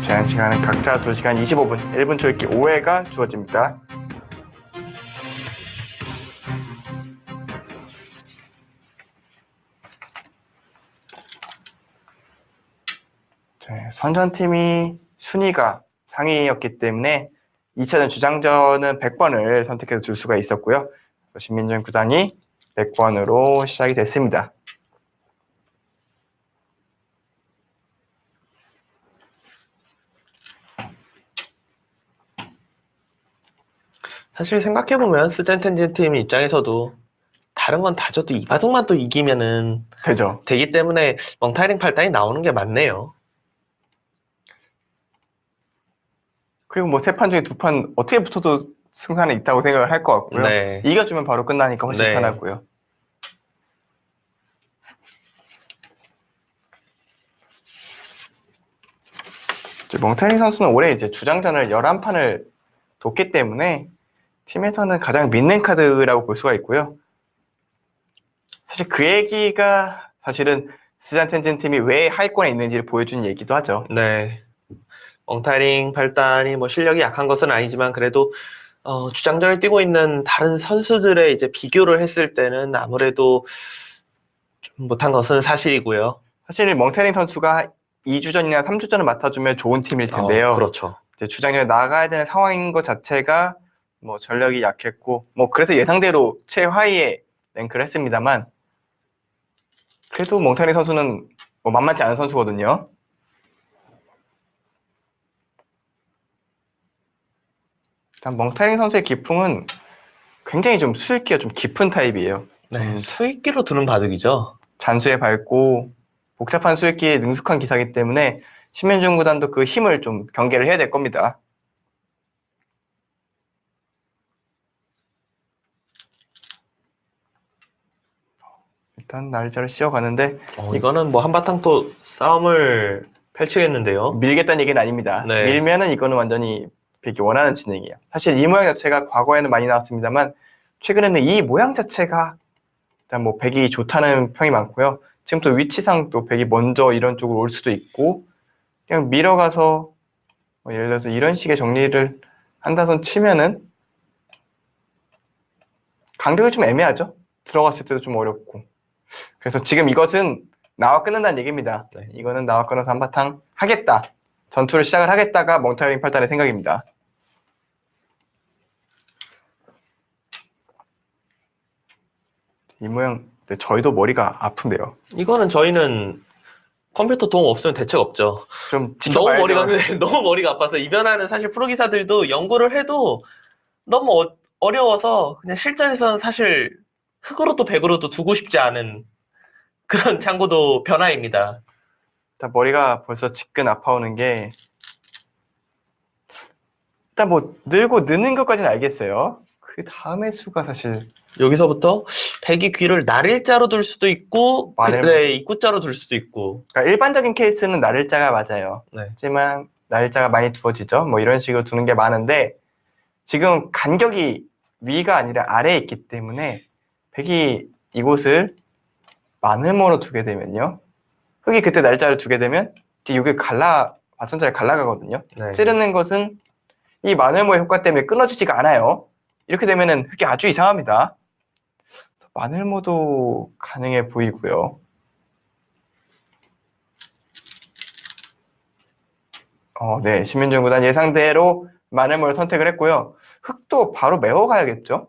제한 시간은 각자 2시간 25분, 1분 초읽기 5회가 주어집니다. 선전팀이 순위가 상위였기 때문에 2차전 주장전은 100번을 선택해서 줄 수가 있었고요. 신민준 구단이 100번으로 시작이 됐습니다. 사실 생각해보면 스탠텐진 팀 입장에서도 다른 건 다 져도 이바둑만 또 이기면은 되죠. 되기 때문에 멍타이링 팔단이 나오는 게 맞네요. 그리고 뭐 3판 중에 2판 어떻게 붙어도 승산은 있다고 생각을 할 것 같고요. 네. 이겨주면 바로 끝나니까 훨씬 네. 편하고요. 멍타이링 선수는 올해 이제 주장전을 11판을 뒀기 때문에 팀에서는 가장 믿는 카드라고 볼 수가 있고요. 사실 그 얘기가 사실은 스잔텐진 팀이 왜 하위권에 있는지를 보여준 얘기도 하죠. 네. 멍타이링 팔단이 뭐 실력이 약한 것은 아니지만 그래도 주장전을 뛰고 있는 다른 선수들의 이제 비교를 했을 때는 아무래도 좀 못한 것은 사실이고요. 사실 멍타이링 선수가 2주전이나 3주전을 맡아주면 좋은 팀일 텐데요. 그렇죠. 이제 주장전에 나가야 되는 상황인 것 자체가 뭐 전력이 약했고 뭐 그래서 예상대로 최하위에 랭크를 했습니다만 그래도 멍타이링 선수는 뭐 만만치 않은 선수거든요. 일단 멍타이링 선수의 기풍은 굉장히 좀 수익기가 좀 깊은 타입이에요. 네, 수익기로 두는 바둑이죠. 잔수에 밝고 복잡한 수익기에 능숙한 기사이기 때문에 신민준 구단도 그 힘을 좀 경계를 해야 될 겁니다. 일단 날짜를 씌워가는데 이거는 뭐 한바탕 또 싸움을 펼치겠는데요. 밀겠다는 얘기는 아닙니다. 네. 밀면은 이거는 완전히 백이 원하는 진행이에요. 사실 이 모양 자체가 과거에는 많이 나왔습니다만 최근에는 이 모양 자체가 일단 뭐 백이 좋다는 평이 많고요. 지금 또 위치상 또 백이 먼저 이런 쪽으로 올 수도 있고 그냥 밀어가서 뭐 예를 들어서 이런 식의 정리를 한다선 치면은 간격이 좀 애매하죠. 들어갔을 때도 좀 어렵고 그래서 지금 이것은 나와 끊는다는 얘기입니다. 네. 이거는 나와 끊어서 한바탕 하겠다. 전투를 시작을 하겠다가 멍타이링 팔단의 생각입니다. 이 모양 저희도 머리가 아픈데요. 이거는 저희는 컴퓨터 도움 없으면 대책 없죠. 좀 너무 지켜봐야죠. 너무 머리가 아파서 이 변화는 사실 프로기사들도 연구를 해도 너무 어려워서 그냥 실전에서는 사실 흑으로도 백으로도 두고 싶지 않은 그런 참고도 변화입니다. 일단 머리가 벌써 지끈 아파오는 게 일단 뭐 늘고 느는 것까지는 알겠어요. 그 다음의 수가 사실 여기서부터 백이 귀를 날일자로 둘 수도 있고 그래 입구자로 둘 수도 있고 그러니까 일반적인 케이스는 날일자가 맞아요. 네. 하지만 날일자가 많이 두어지죠. 뭐 이런 식으로 두는 게 많은데 지금 간격이 위가 아니라 아래에 있기 때문에 백이 이곳을 마늘모로 두게 되면요. 흑이 그때 날짜를 두게 되면 이게 받침자를 갈라가거든요. 네. 찌르는 것은 이 마늘모의 효과 때문에 끊어지지가 않아요. 이렇게 되면은 흑이 아주 이상합니다. 마늘모도 가능해 보이고요. 네, 신민준 구단 예상대로 마늘모를 선택을 했고요. 흑도 바로 메워가야겠죠.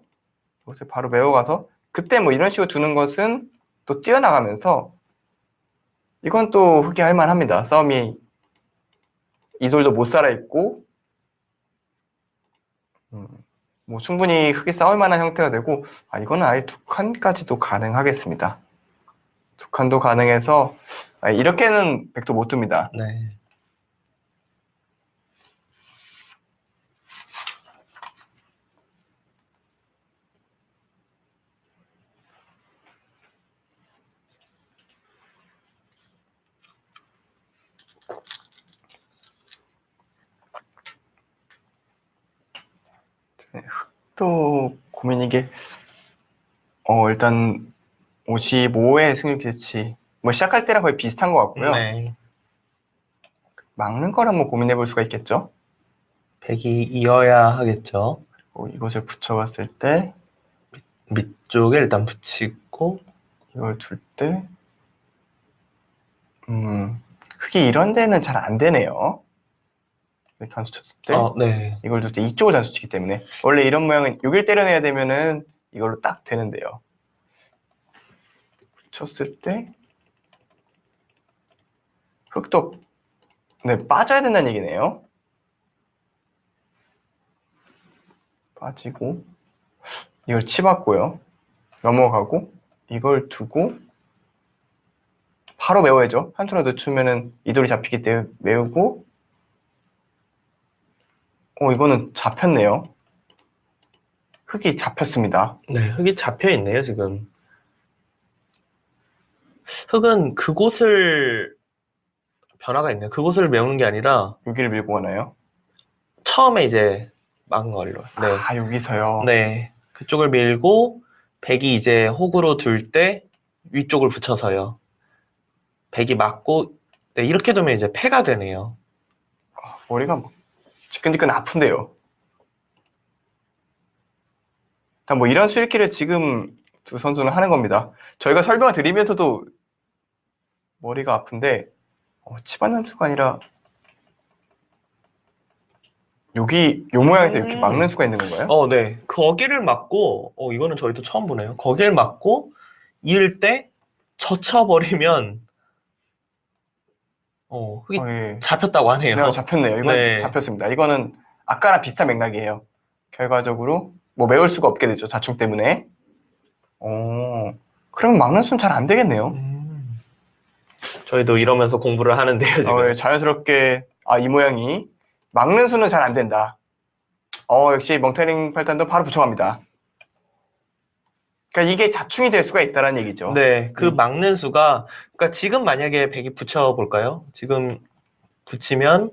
이것을 바로 메워가서 그때 뭐 이런 식으로 두는 것은 또 뛰어나가면서 이건 또 흑이 할만합니다. 싸움이 이돌도 못 살아있고 뭐 충분히 흑이 싸울 만한 형태가 되고 이거는 아예 2칸까지도 가능하겠습니다. 2칸도 가능해서 이렇게는 백도 못 둡니다. 네. 흑도 고민인 게 일단 55의 승률 기대치 뭐 시작할 때랑 거의 비슷한 것 같고요. 네. 막는 걸 한번 고민해 볼 수가 있겠죠. 백이 이어야 하겠죠. 이것을 붙여갔을 때 밑쪽에 일단 붙이고 이걸 둘 때 흙이 이런 데는 잘 안 되네요. 이렇게 단수 쳤을 때 네. 이걸 둘 때 이쪽을 단수 치기 때문에 원래 이런 모양은 여길 때려내야 되면은 이걸로 딱 되는데요. 붙였을 때 흙도 빠져야 된다는 얘기네요. 빠지고 이걸 치봤고요. 넘어가고 이걸 두고 바로 메워야죠. 한 투라 늦추면은 이 돌이 잡히기 때문에 메우고 이거는 잡혔네요. 흙이 잡혔습니다. 네, 흙이 잡혀 있네요, 지금. 흙은 그곳을 변화가 있네요. 그곳을 메우는 게 아니라 여기를 밀고 가나요? 처음에 이제 막은 걸로. 네. 여기서요. 네. 그쪽을 밀고 백이 이제 혹으로 둘 때 위쪽을 붙여서요. 백이 맞고 네, 이렇게 두면 이제 패가 되네요. 머리가 뭐 지끈지끈 아픈데요. 뭐 이런 수익기를 지금 두 선수는 하는 겁니다. 저희가 설명을 드리면서도 머리가 아픈데 치받는 수가 아니라 여기 요 모양에서 이렇게 막는 수가 있는 건가요? 네. 거기를 막고 이거는 저희도 처음 보네요. 거기를 막고 이을 때 젖혀버리면 흙이 예. 잡혔다고 하네요. 네, 잡혔네요. 이건 네. 잡혔습니다. 이거는 아까랑 비슷한 맥락이에요. 결과적으로 뭐 메울 수가 없게 되죠. 자충 때문에. 그러면 막는 수는 잘 안 되겠네요. 저희도 이러면서 공부를 하는데요, 지금. 예, 자연스럽게 이 모양이 막는 수는 잘 안 된다. 역시 멍테링 팔단도 바로 붙여갑니다. 그러니까 이게 자충이 될 수가 있다는 얘기죠. 네, 그 막는 수가 그러니까 지금 만약에 백이 붙여볼까요? 지금 붙이면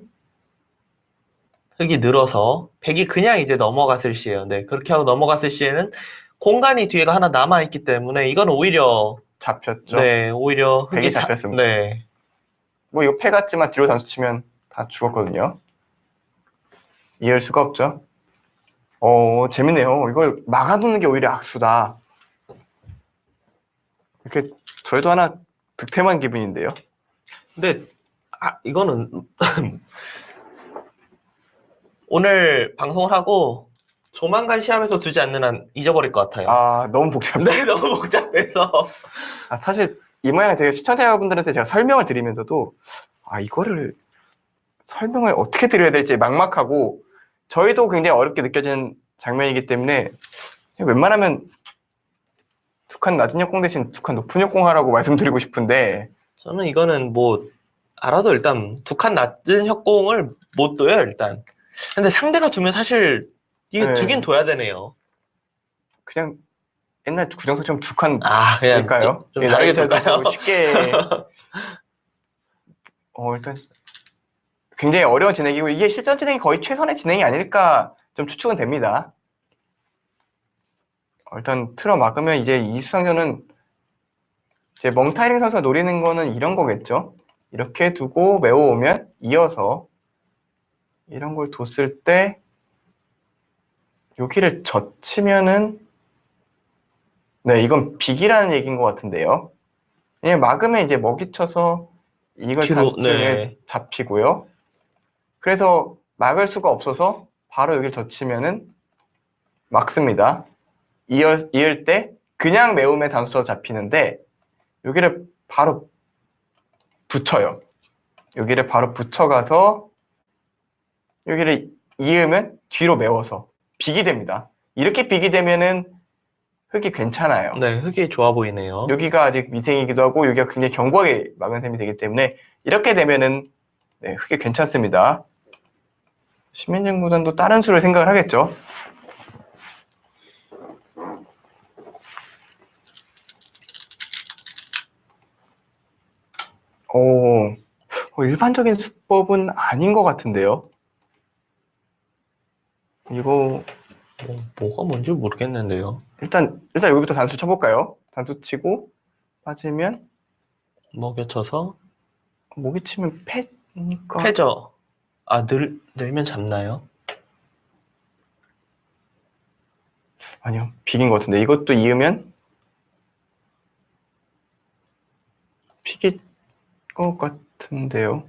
흙이 늘어서 백이 그냥 이제 넘어갔을 시에요. 네, 그렇게 하고 넘어갔을 시에는 공간이 뒤에가 하나 남아있기 때문에 이건 오히려 잡혔죠. 네, 오히려 백이 잡혔습니다. 네. 뭐 이거 패 같지만 뒤로 단수 치면 다 죽었거든요. 이해할 수가 없죠. 재밌네요. 이걸 막아두는 게 오히려 악수다. 이렇게 저희도 하나 득템한 기분인데요. 근데 이거는 오늘 방송을 하고 조만간 시험에서 두지 않는 한 잊어버릴 것 같아요. 너무 복잡해. 네, 너무 복잡해서. 사실 이 모양을 되게 시청자분들한테 제가 설명을 드리면서도 이거를 설명을 어떻게 드려야 될지 막막하고 저희도 굉장히 어렵게 느껴지는 장면이기 때문에 웬만하면 두 칸 낮은 역공 대신 두 칸 높은 역공 하라고 말씀드리고 싶은데 저는 이거는 뭐 알아도 일단 두 칸 낮은 협공을 못 둬요, 일단. 근데 상대가 두면 사실 이게 두긴 둬야 되네요. 그냥 옛날 구정석처럼 두 칸 그냥 될까요? 좀 다르게 될까요? 쉽게 일단 굉장히 어려운 진행이고 이게 실전 진행이 거의 최선의 진행이 아닐까 좀 추측은 됩니다. 일단 틀어 막으면 이제 이 수상전은 이제 멍타이링 선수가 노리는 거는 이런 거겠죠. 이렇게 두고 메워오면 이어서 이런 걸 뒀을 때 여기를 젖히면은 이건 빅이라는 얘기인 것 같은데요. 왜냐면 막으면 이제 먹이쳐서 이걸 단수층에 잡히고요. 그래서 막을 수가 없어서 바로 여기를 젖히면은 막습니다. 이을 때 그냥 메우면 단수가 잡히는데 여기를 바로 붙여요. 여기를 바로 붙여가서 여기를 이으면 뒤로 메워서 빅이 됩니다. 이렇게 빅이 되면은 흙이 괜찮아요. 네, 흙이 좋아 보이네요. 여기가 아직 미생이기도 하고 여기가 굉장히 견고하게 막은 셈이 되기 때문에 이렇게 되면은 흙이 괜찮습니다. 신민정 구단도 다른 수를 생각을 하겠죠. 일반적인 수법은 아닌 것 같은데요. 이거 뭐가 뭔지 모르겠는데요. 일단 여기부터 단수 쳐볼까요? 단수 치고 빠지면 먹여쳐서 목이 치면 패 그러니까 패죠. 아, 늘면 잡나요? 아니요, 빅인 것 같은데 이것도 이으면 픽일 것 같은데요.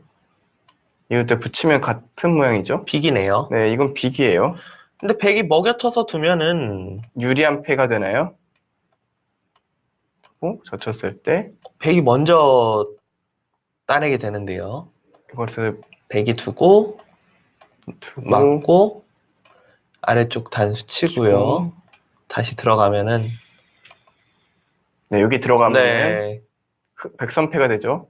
이것도 붙이면 같은 모양이죠. 빅이네요. 네, 이건 빅이에요. 근데 백이 먹여쳐서 두면은 유리한 패가 되나요? 젖혔을 때 백이 먼저 따내게 되는데요. 이것을 백이 두고 두고 맞고 아래쪽 단수 치고요. 다시 들어가면은 네, 여기 들어가면은 네. 백선패가 되죠.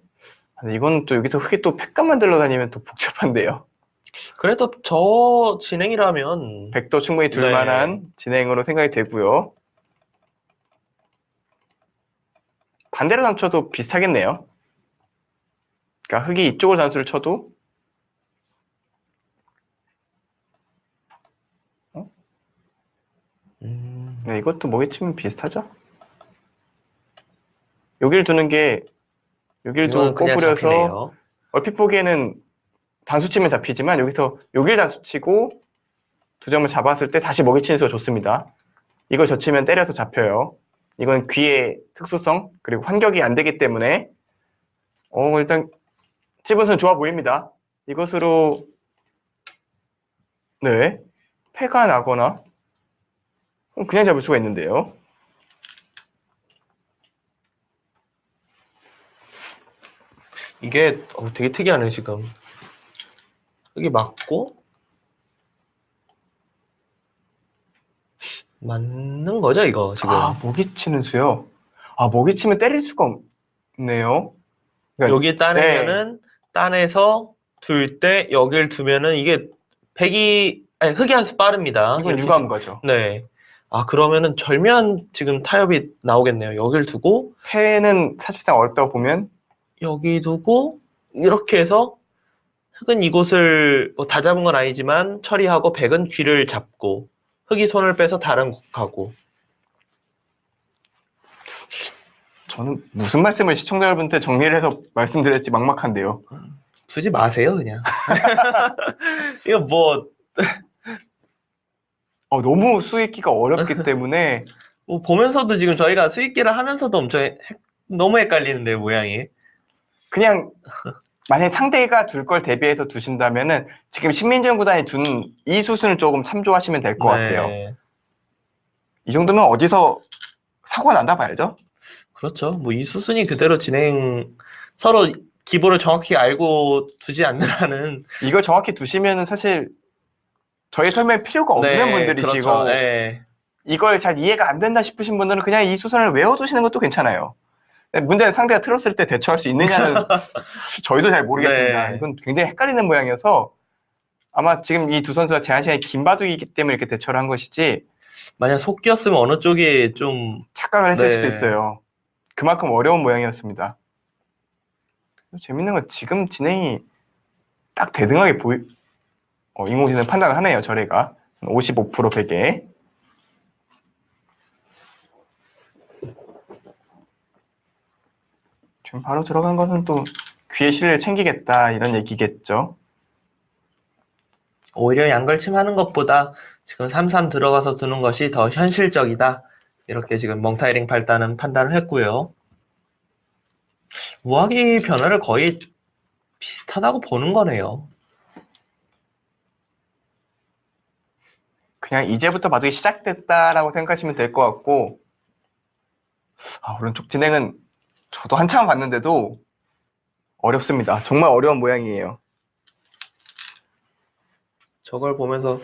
근데 이건 또 여기서 흙이 또 팩감 만들러 다니면 또 복잡한데요. 그래도 저 진행이라면 백도 충분히 둘 네. 만한 진행으로 생각이 되고요. 반대로 단쳐도 비슷하겠네요. 그러니까 흙이 이쪽으로 단수를 쳐도 네, 이것도 먹이치면 비슷하죠. 여기를 두는 게 여기를 두고 이건 그냥 꼬부려서 잡히네요. 얼핏 보기에는 단수 치면 잡히지만 여기서 여기를 단수 치고 두 점을 잡았을 때 다시 먹이치는 수가 좋습니다. 이걸 젖히면 때려서 잡혀요. 이건 귀의 특수성 그리고 환격이 안 되기 때문에 일단 찝은수는 좋아 보입니다. 이것으로 네 패가 나거나 그냥 잡을 수가 있는데요. 이게 되게 특이하네 지금. 여기 맞고 맞는 거죠 이거 지금. 먹이치는 수요. 먹이치면 때릴 수가 없네요. 그러니까 여기 따내면은 따내서 둘 때 여길 두면은 이게 흙이 한 수 빠릅니다. 이건 이렇게 유감 거죠. 네. 그러면은 절묘한 지금 타협이 나오겠네요. 여길 두고 패는 사실상 어렵다고 보면 여기 두고 이렇게 해서 흙은 이곳을 다 잡은 건 아니지만 처리하고 백은 귀를 잡고 흙이 손을 빼서 다른 곳 가고. 저는 무슨 말씀을 시청자 여러분한테 정리를 해서 말씀드릴지 막막한데요. 두지 마세요 그냥. 이거 뭐 너무 수익기가 어렵기 때문에 보면서도 지금 저희가 수익기를 하면서도 너무 헷갈리는데 모양이. 그냥 만약에 상대가 둘 걸 대비해서 두신다면은 지금 신민정 구단이 둔 이 수순을 조금 참조하시면 될 것 같아요. 이 정도면 어디서 사고가 난다 봐야죠. 그렇죠. 뭐 이 수순이 그대로 서로 기보를 정확히 알고 두지 않는 한은 이걸 정확히 두시면은 사실 저희 설명이 필요가 없는 분들이시고 그렇죠. 네. 이걸 잘 이해가 안 된다 싶으신 분들은 그냥 이 수순을 외워두시는 것도 괜찮아요. 문제는 상대가 틀었을 때 대처할 수 있느냐는 저희도 잘 모르겠습니다. 네. 이건 굉장히 헷갈리는 모양이어서 아마 지금 이 두 선수가 제한 시간이 긴 바둑이기 때문에 이렇게 대처를 한 것이지 만약 속기였으면 어느 쪽이 좀 착각을 했을 네. 수도 있어요. 그만큼 어려운 모양이었습니다. 재밌는 건 지금 진행이 딱 대등하게 인공지능 판단을 하네요. 저래가 55% 베개. 지금 바로 들어간 것은 또 귀의 실을 챙기겠다 이런 얘기겠죠. 오히려 양걸침 하는 것보다 지금 3-3 들어가서 두는 것이 더 현실적이다. 이렇게 지금 멍타이링 발단은 판단을 했고요. 우아기 변화를 거의 비슷하다고 보는 거네요. 그냥 이제부터 바둑이 시작됐다라고 생각하시면 될 것 같고 오른쪽 진행은 저도 한참 봤는데도 어렵습니다. 정말 어려운 모양이에요. 저걸 보면서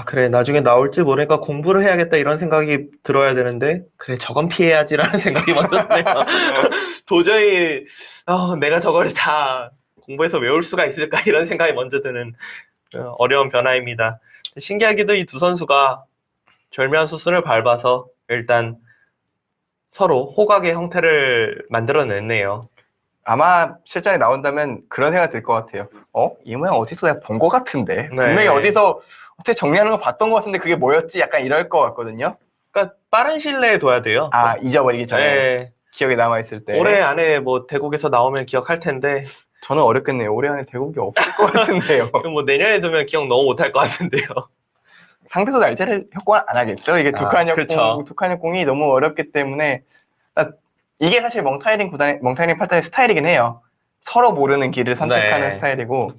그래 나중에 나올지 모르니까 공부를 해야겠다 이런 생각이 들어야 되는데 그래 저건 피해야지라는 생각이 먼저 드네요. 도저히 내가 저걸 다 공부해서 외울 수가 있을까 이런 생각이 먼저 드는 어려운 변화입니다. 신기하게도 이 두 선수가 절묘한 수순을 밟아서 일단 서로 호각의 형태를 만들어냈네요. 아마 실전에 나온다면 그런 생각이 들 것 같아요. 이 모양 어디서 내가 본 것 같은데 네. 분명히 어디서 어떻게 정리하는 거 봤던 것 같은데 그게 뭐였지? 약간 이럴 것 같거든요. 그러니까 빠른 시일 내에 둬야 돼요. 잊어버리기 전에 네. 기억에 남아있을 때 올해 안에 뭐 대국에서 나오면 기억할 텐데 저는 어렵겠네요. 올해 안에 대국이 없을 것 같은데요. 뭐 내년에 두면 기억 너무 못할 것 같은데요. 상대도 날짜를 협고는 안 하겠죠. 이게 그렇죠. 두 칸 역공이 너무 어렵기 때문에 이게 사실 멍타이링 팔단의 스타일이긴 해요. 서로 모르는 길을 선택하는 네. 스타일이고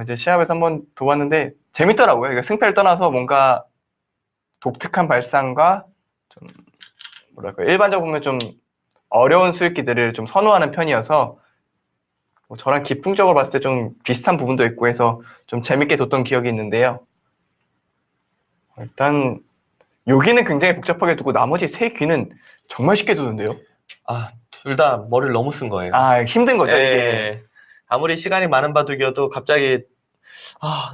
이제 시합에서 한번 둬봤는데 재밌더라고요. 이게 승패를 떠나서 뭔가 독특한 발상과 좀 뭐랄까 일반적으로 보면 좀 어려운 수익기들을 좀 선호하는 편이어서 저랑 기풍적으로 봤을 때 좀 비슷한 부분도 있고 해서 좀 재밌게 뒀던 기억이 있는데요. 일단 여기는 굉장히 복잡하게 두고 나머지 세 귀는 정말 쉽게 두는데요. 둘 다 머리를 너무 쓴 거예요. 힘든 거죠, 이게. 예. 아무리 시간이 많은 바둑이어도 갑자기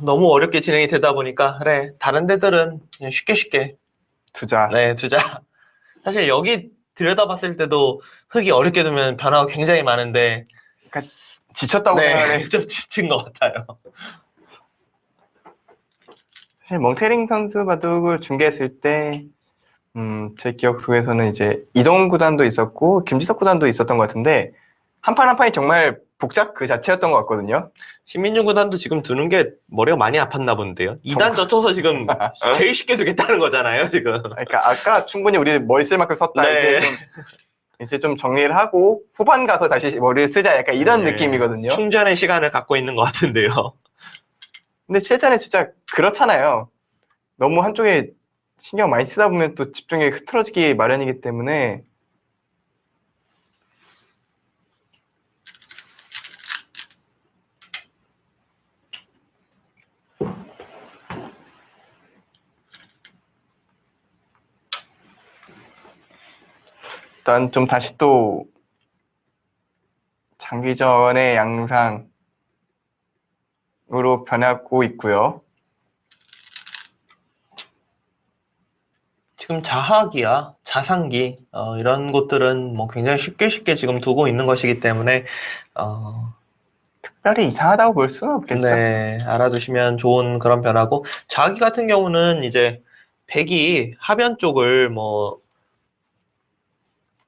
너무 어렵게 진행이 되다 보니까 그래 다른 데들은 그냥 쉽게 두자. 네 두자. 사실 여기 들여다봤을 때도 흙이 어렵게 두면 변화가 굉장히 많은데 지쳤다고 생각을 해. 좀 지친 것 같아요. 사실 멍테링 선수 바둑을 중계했을 때 제 기억 속에서는 이제 이동 구단도 있었고 김지석 구단도 있었던 것 같은데 한 판 한 판이 정말 복잡 그 자체였던 것 같거든요. 신민준 구단도 지금 두는 게 머리가 많이 아팠나 본데요. 2단 젖혀서 지금 제일 쉽게 두겠다는 거잖아요, 지금. 그러니까 아까 충분히 우리 머리 쓸 만큼 썼다. 네. 이제 좀 정리를 하고 후반 가서 다시 머리를 쓰자. 약간 이런 네. 느낌이거든요. 충전의 시간을 갖고 있는 것 같은데요. 근데 실전에 진짜 그렇잖아요. 너무 한쪽에 신경 많이 쓰다 보면 또 집중력이 흐트러지기 마련이기 때문에 일단 좀 다시 또 장기전의 양상으로 변하고 있고요. 지금 자학이야, 자상기 이런 것들은 뭐 굉장히 쉽게 지금 두고 있는 것이기 때문에 특별히 이상하다고 볼 수는 없겠죠. 네, 알아두시면 좋은 그런 변화고 자학이 같은 경우는 이제 백이 하변 쪽을 뭐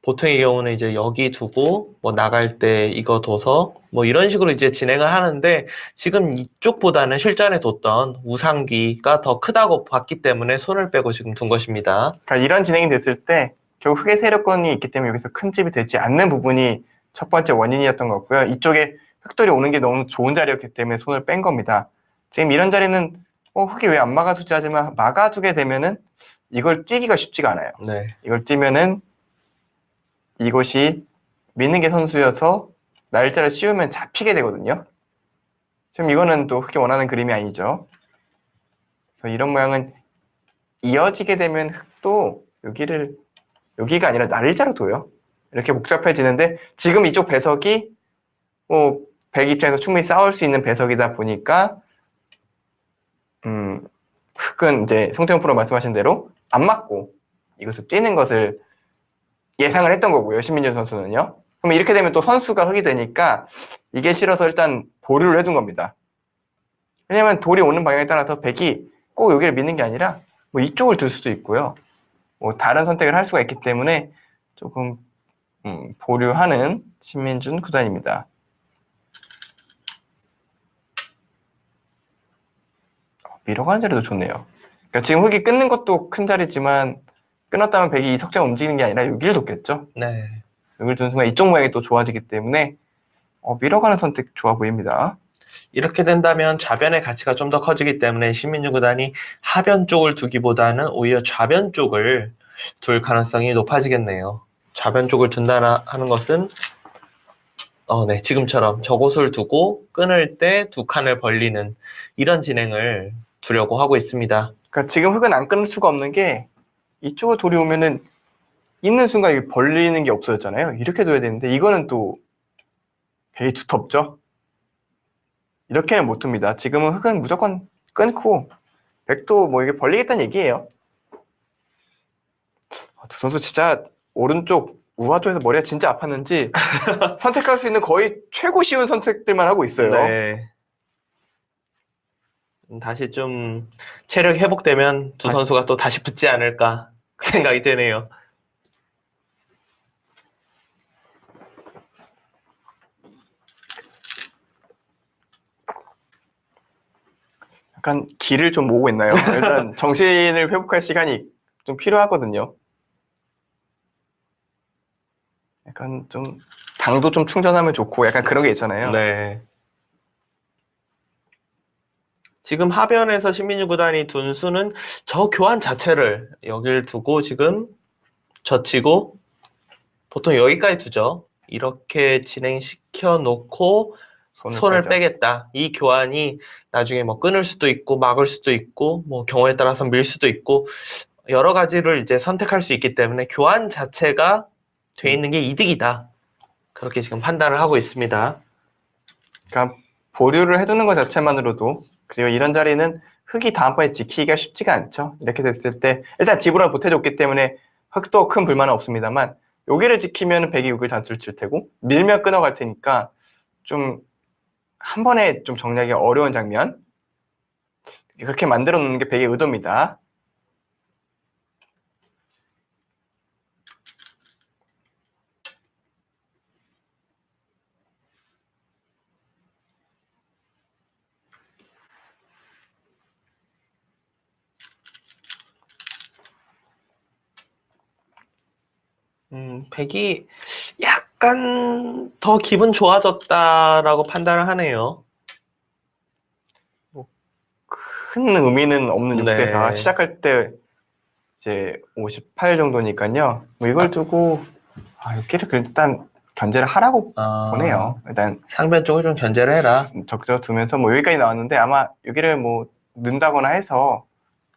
보통의 경우는 이제 여기 두고 뭐 나갈 때 이거 둬서 뭐 이런 식으로 이제 진행을 하는데 지금 이쪽보다는 실전에 뒀던 우상귀가 더 크다고 봤기 때문에 손을 빼고 지금 둔 것입니다. 그러니까 이런 진행이 됐을 때 결국 흑의 세력권이 있기 때문에 여기서 큰 집이 되지 않는 부분이 첫 번째 원인이었던 것 같고요. 이쪽에 흑돌이 오는 게 너무 좋은 자리였기 때문에 손을 뺀 겁니다. 지금 이런 자리는 흑이 왜 안 막아주지 하지만 막아주게 되면은 이걸 뛰기가 쉽지가 않아요. 네. 이걸 뛰면은 이것이 미는 게 선수여서 날짜를 씌우면 잡히게 되거든요. 지금 이거는 또 흑이 원하는 그림이 아니죠. 그래서 이런 모양은 이어지게 되면 흑도 여기가 아니라 날짜로 둬요. 이렇게 복잡해지는데 지금 이쪽 배석이 백 입장에서 충분히 싸울 수 있는 배석이다 보니까 흑은 이제 송태훈 프로 말씀하신 대로 안 맞고 이것을 뛰는 것을 예상을 했던 거고요. 신민준 선수는요. 그럼 이렇게 되면 또 선수가 흑이 되니까 이게 싫어서 일단 보류를 해둔 겁니다. 왜냐면 돌이 오는 방향에 따라서 백이 꼭 여기를 믿는 게 아니라 뭐 이쪽을 둘 수도 있고요. 뭐 다른 선택을 할 수가 있기 때문에 조금 보류하는 신민준 구단입니다. 밀어가는 자리도 좋네요. 그러니까 지금 흑이 끊는 것도 큰 자리지만 끊었다면 백이 이 석장 움직이는 게 아니라 여기를 뒀겠죠. 네. 여기를 둔 순간 이쪽 모양이 또 좋아지기 때문에 밀어가는 선택 좋아 보입니다. 이렇게 된다면 좌변의 가치가 좀 더 커지기 때문에 신민준 구단이 하변 쪽을 두기보다는 오히려 좌변 쪽을 둘 가능성이 높아지겠네요. 좌변 쪽을 둔다 하는 것은 네, 지금처럼 저곳을 두고 끊을 때 두 칸을 벌리는 이런 진행을 두려고 하고 있습니다. 그러니까 지금 흑은 안 끊을 수가 없는 게 이쪽으로 돌이 오면은 있는 순간 이게 벌리는 게 없어졌잖아요. 이렇게 둬야 되는데 이거는 또 되게 두텁죠. 이렇게는 못 둡니다. 지금은 흑은 무조건 끊고 백도 뭐 이게 벌리겠다는 얘기예요. 두 선수 진짜 오른쪽 우하 쪽에서 머리가 진짜 아팠는지 선택할 수 있는 거의 최고 쉬운 선택들만 하고 있어요. 네. 다시 좀 체력이 회복되면 두 선수가 또 다시 붙지 않을까 생각이 되네요. 약간 기를 좀 모으고 있나요? 일단 정신을 회복할 시간이 좀 필요하거든요. 약간 좀 당도 좀 충전하면 좋고 약간 그런 게 있잖아요. 네. 지금 하변에서 신민유 구단이 둔 수는 저 교환 자체를 여길 두고 지금 젖히고 보통 여기까지 두죠. 이렇게 진행시켜 놓고 손을 빼죠. 빼겠다. 이 교환이 나중에 뭐 끊을 수도 있고 막을 수도 있고 뭐 경우에 따라서 밀 수도 있고 여러 가지를 이제 선택할 수 있기 때문에 교환 자체가 돼 있는 게 이득이다. 그렇게 지금 판단을 하고 있습니다. 그러니까 보류를 해두는 것 자체만으로도 그리고 이런 자리는 흙이 다음번에 지키기가 쉽지가 않죠. 이렇게 됐을 때 일단 지불을 보태줬기 때문에 흙도 큰 불만은 없습니다만 여기를 지키면 백이 6을 단수를 칠 테고 밀면 끊어갈 테니까 좀 한 번에 좀 정리하기 어려운 장면 그렇게 만들어 놓는 게 백의 의도입니다. 백이 약간 더 기분 좋아졌다라고 판단을 하네요. 큰 의미는 없는 네. 6대4 시작할 때 이제 58 정도니까요. 뭐 이걸 두고 6개를 일단 견제를 하라고 보네요. 일단 상변 쪽을 좀 견제를 해라. 적져 두면서 뭐 여기까지 나왔는데 아마 여기를 뭐 넣는다거나 해서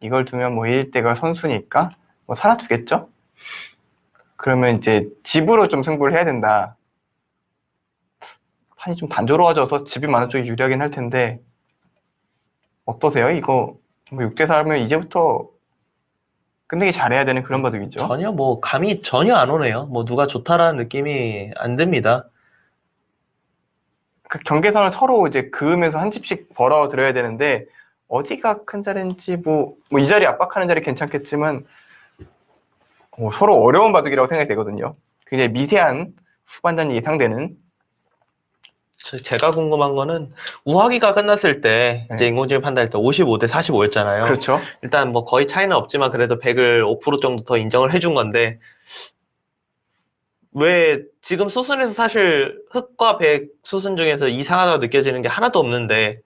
이걸 두면 뭐 1대가 선수니까 뭐 살아두겠죠? 그러면 이제 집으로 좀 승부를 해야 된다. 판이 좀 단조로워져서 집이 많은 쪽이 유리하긴 할 텐데 어떠세요? 이거 뭐 6대4 하면 이제부터 끝내기 잘해야 되는 그런 바둑이죠. 전혀 뭐 감이 전혀 안 오네요. 뭐 누가 좋다라는 느낌이 안 듭니다. 그 경계선을 서로 이제 그으면서 한 집씩 벌어들여야 되는데 어디가 큰 자리인지 뭐 이 자리 압박하는 자리 괜찮겠지만 서로 어려운 바둑이라고 생각이 되거든요. 굉장히 미세한 후반전이 예상되는. 제가 궁금한 거는 우하기가 끝났을 때 네. 이제 인공지능 판단할 때 55대 45였잖아요. 그렇죠. 일단 뭐 거의 차이는 없지만 그래도 100을 5% 정도 더 인정을 해준 건데 왜 지금 수순에서 사실 흑과 백 수순 중에서 이상하다고 느껴지는 게 하나도 없는데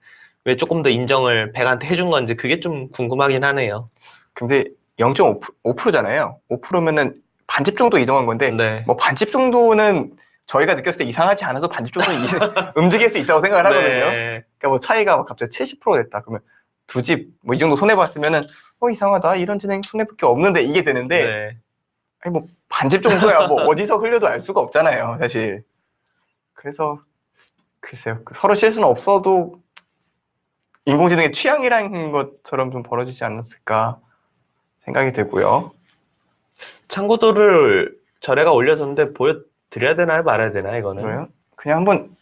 왜 조금 더 인정을 백한테 해준 건지 그게 좀 궁금하긴 하네요. 근데 0.5%잖아요. 5%면은 반집 정도 이동한 건데 네. 뭐 반집 정도는 저희가 느꼈을 때 이상하지 않아서 반집 정도는 움직일 수 있다고 생각을 하거든요. 네. 그러니까 뭐 차이가 막 갑자기 70%가 됐다. 그러면 두 집 뭐 이 정도 손해봤으면은 이상하다. 이런 진행 손해볼 게 없는데 이게 되는데 네. 아니 뭐 반집 정도야 뭐 어디서 흘려도 알 수가 없잖아요, 사실. 그래서 글쎄요. 서로 실수는 없어도 인공지능의 취향이라는 것처럼 좀 벌어지지 않았을까 생각이 되고요. 참고도를 저래가 올려줬는데 보여드려야 되나요? 말아야 되나요? 이거는? 그래요? 그냥 한번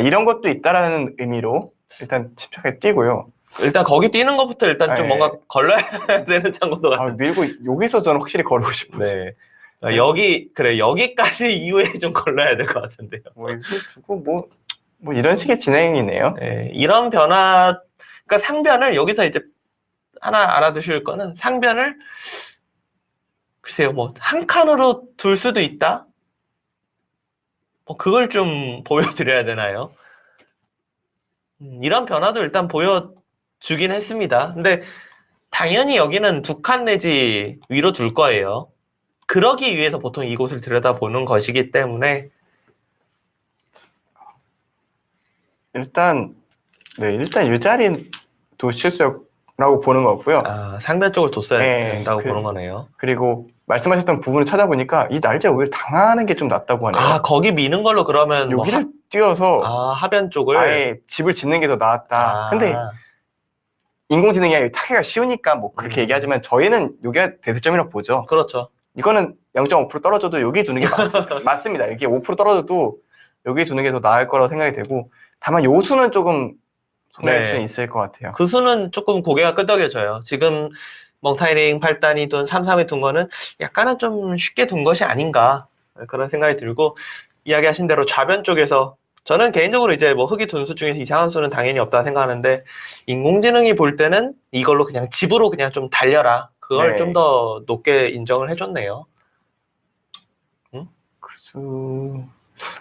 이런 것도 있다라는 의미로 일단 침착하게 뛰고요. 일단 거기 뛰는 것부터 일단 좀 네. 뭔가 걸러야 되는 참고도 같아요. 밀고 여기서 저는 확실히 걸고 싶어요. 네. 여기까지 이후에 좀 걸러야 될 것 같은데요. 뭐 이거 주고 뭐 이런 식의 진행이네요. 네, 이런 변화, 그러니까 상변을 여기서 이제 하나 알아두실 거는 상변을 글쎄요, 뭐 한 칸으로 둘 수도 있다. 뭐 그걸 좀 보여드려야 되나요? 이런 변화도 일단 보여주긴 했습니다. 근데 당연히 여기는 두 칸 내지 위로 둘 거예요. 그러기 위해서 보통 이곳을 들여다보는 것이기 때문에 일단 이 자리도 실수라고 보는 거고요. 상변 쪽을 뒀어야 네, 된다고 보는 거네요. 그리고 말씀하셨던 부분을 찾아보니까 이 날짜 오히려 당하는 게 좀 낫다고 하네요. 거기 미는 걸로 그러면 여기를 띄워서 하변 쪽을 아예 집을 짓는 게 더 낫다. 근데 인공지능이 타개가 쉬우니까 뭐 그렇게 얘기하지만 저희는 이게 대세점이라고 보죠. 그렇죠. 이거는 0.5% 떨어져도 여기 두는 게 맞습니다. 이게 5% 떨어져도 여기 두는 게 더 나을 거라고 생각이 되고 다만 요 수는 조금 손해일 수는 있을 것 같아요. 그 수는 조금 고개가 끄덕여져요. 지금 멍타이링 8단이 둔 3-3이 둔 거는 약간은 좀 쉽게 둔 것이 아닌가 그런 생각이 들고 이야기하신 대로 좌변 쪽에서 저는 개인적으로 이제 뭐 흑이 둔수 중에 이상한 수는 당연히 없다 생각하는데 인공지능이 볼 때는 이걸로 그냥 집으로 그냥 좀 달려라. 그걸 네. 좀 더 높게 인정을 해줬네요. 그래서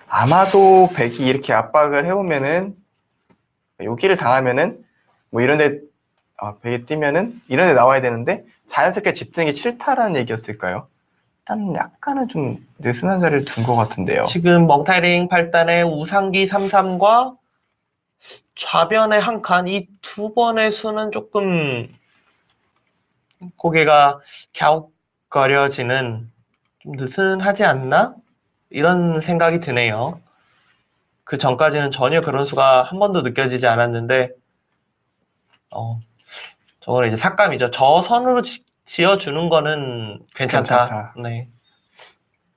아마도 백이 이렇게 압박을 해오면은 여기를 당하면은 뭐 이런데 백이 뛰면은 이런데 나와야 되는데 자연스럽게 집 드는 게 싫다라는 얘기였을까요? 일단 약간은 좀 느슨한 자리를 둔 것 같은데요. 지금 멍타이링 8단의 우상기 33과 좌변의 한 칸, 이 두 번의 수는 조금 고개가 갸웃거려지는 좀 느슨하지 않나? 이런 생각이 드네요. 그 전까지는 전혀 그런 수가 한 번도 느껴지지 않았는데 저거는 이제 삭감이죠. 저 선으로 지어주는 거는 괜찮다. 네.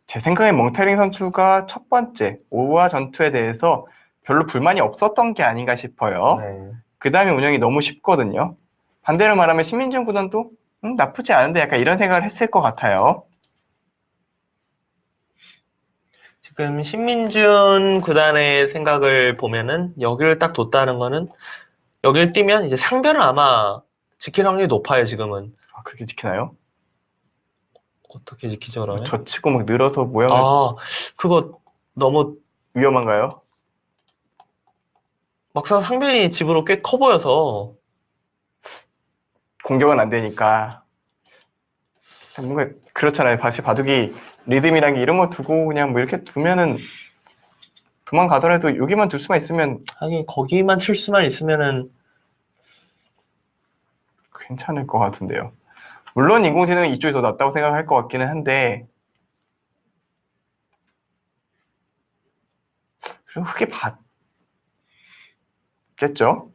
제 생각에 멍테링 선수가 첫 번째 오화 전투에 대해서 별로 불만이 없었던 게 아닌가 싶어요. 네. 그 다음에 운영이 너무 쉽거든요. 반대로 말하면 신민준 구단도 나쁘지 않은데 약간 이런 생각을 했을 것 같아요. 지금 신민준 구단의 생각을 보면은 여기를 딱 뒀다는 거는 여기를 뛰면 이제 상변을 아마 지킬 확률이 높아요, 지금은. 그렇게 지키나요? 어떻게 지키죠, 그러면? 젖히고 막 늘어서 모양을 그거 너무 위험한가요? 막상 상변이 집으로 꽤 커 보여서 공격은 안 되니까 뭔가 그렇잖아요. 사실 바둑이 리듬이란 게 이런 거 두고 그냥 뭐 이렇게 두면은 도망가더라도 여기만 둘 수만 있으면 하긴 거기만 칠 수만 있으면은 괜찮을 것 같은데요. 물론 인공지능은 이쪽이 더 낫다고 생각할 것 같기는 한데 그리고 흑이 받겠죠?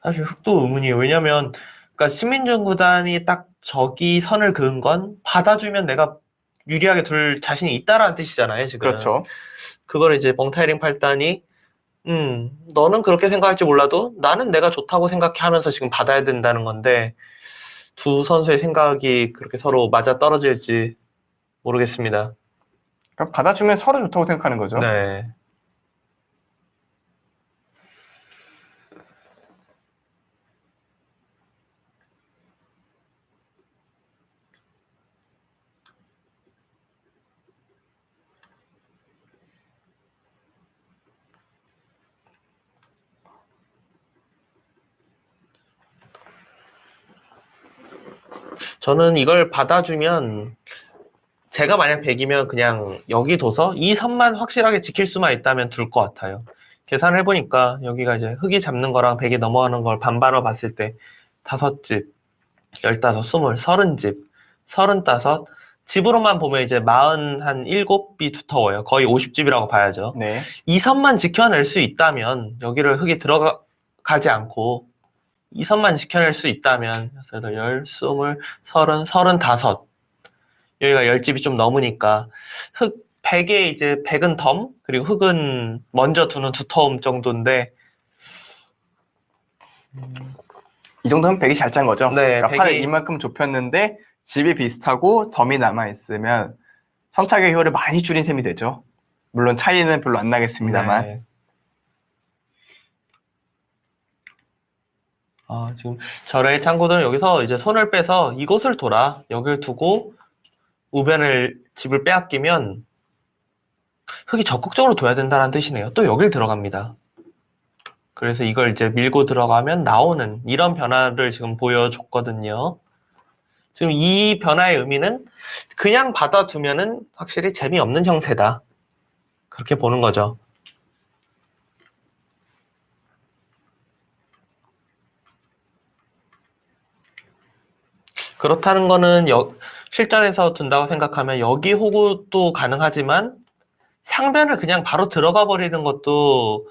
사실 흑도 의문이에요. 왜냐면 그러니까 신민준 구단이 딱 저기 선을 그은 건 받아주면 내가 유리하게 둘 자신이 있다라는 뜻이잖아요, 지금. 그렇죠. 그걸 이제 멍타이링 8단이 너는 그렇게 생각할지 몰라도 나는 내가 좋다고 생각해 하면서 지금 받아야 된다는 건데 두 선수의 생각이 그렇게 서로 맞아 떨어질지 모르겠습니다. 그러니까 받아주면 서로 좋다고 생각하는 거죠. 네. 저는 이걸 받아주면 제가 만약 100이면 그냥 여기 둬서 이 선만 확실하게 지킬 수만 있다면 둘 것 같아요. 계산을 해보니까 여기가 이제 흑이 잡는 거랑 100이 넘어가는 걸 반반으로 봤을 때 5집, 15, 20, 30집, 35, 집으로만 보면 이제 47이 두터워요. 거의 50집이라고 봐야죠. 네. 이 선만 지켜낼 수 있다면 여기를 흑이 들어가지 않고 이 선만 지켜낼 수 있다면 8, 10, 20, 30, 35 여기가 10집이 좀 넘으니까 흑 100에 이제 100은 덤 그리고 흑은 먼저 두는 두터움 정도인데 이 정도면 백이 잘 짠 거죠. 네, 그러니까 판을 백이- 이만큼 좁혔는데 집이 비슷하고 덤이 남아있으면 선착의 효율을 많이 줄인 셈이 되죠. 물론 차이는 별로 안 나겠습니다만. 네. 지금 절의 창고들은 여기서 이제 손을 빼서 이곳을 돌아 여기를 두고 우변을 집을 빼앗기면 흑이 적극적으로 둬야 된다는 뜻이네요. 또 여길 들어갑니다. 그래서 이걸 이제 밀고 들어가면 나오는 이런 변화를 지금 보여줬거든요. 지금 이 변화의 의미는 그냥 받아두면은 확실히 재미없는 형세다. 그렇게 보는 거죠. 그렇다는 거는 실전에서 둔다고 생각하면 여기 호구도 가능하지만 상변을 그냥 바로 들어가 버리는 것도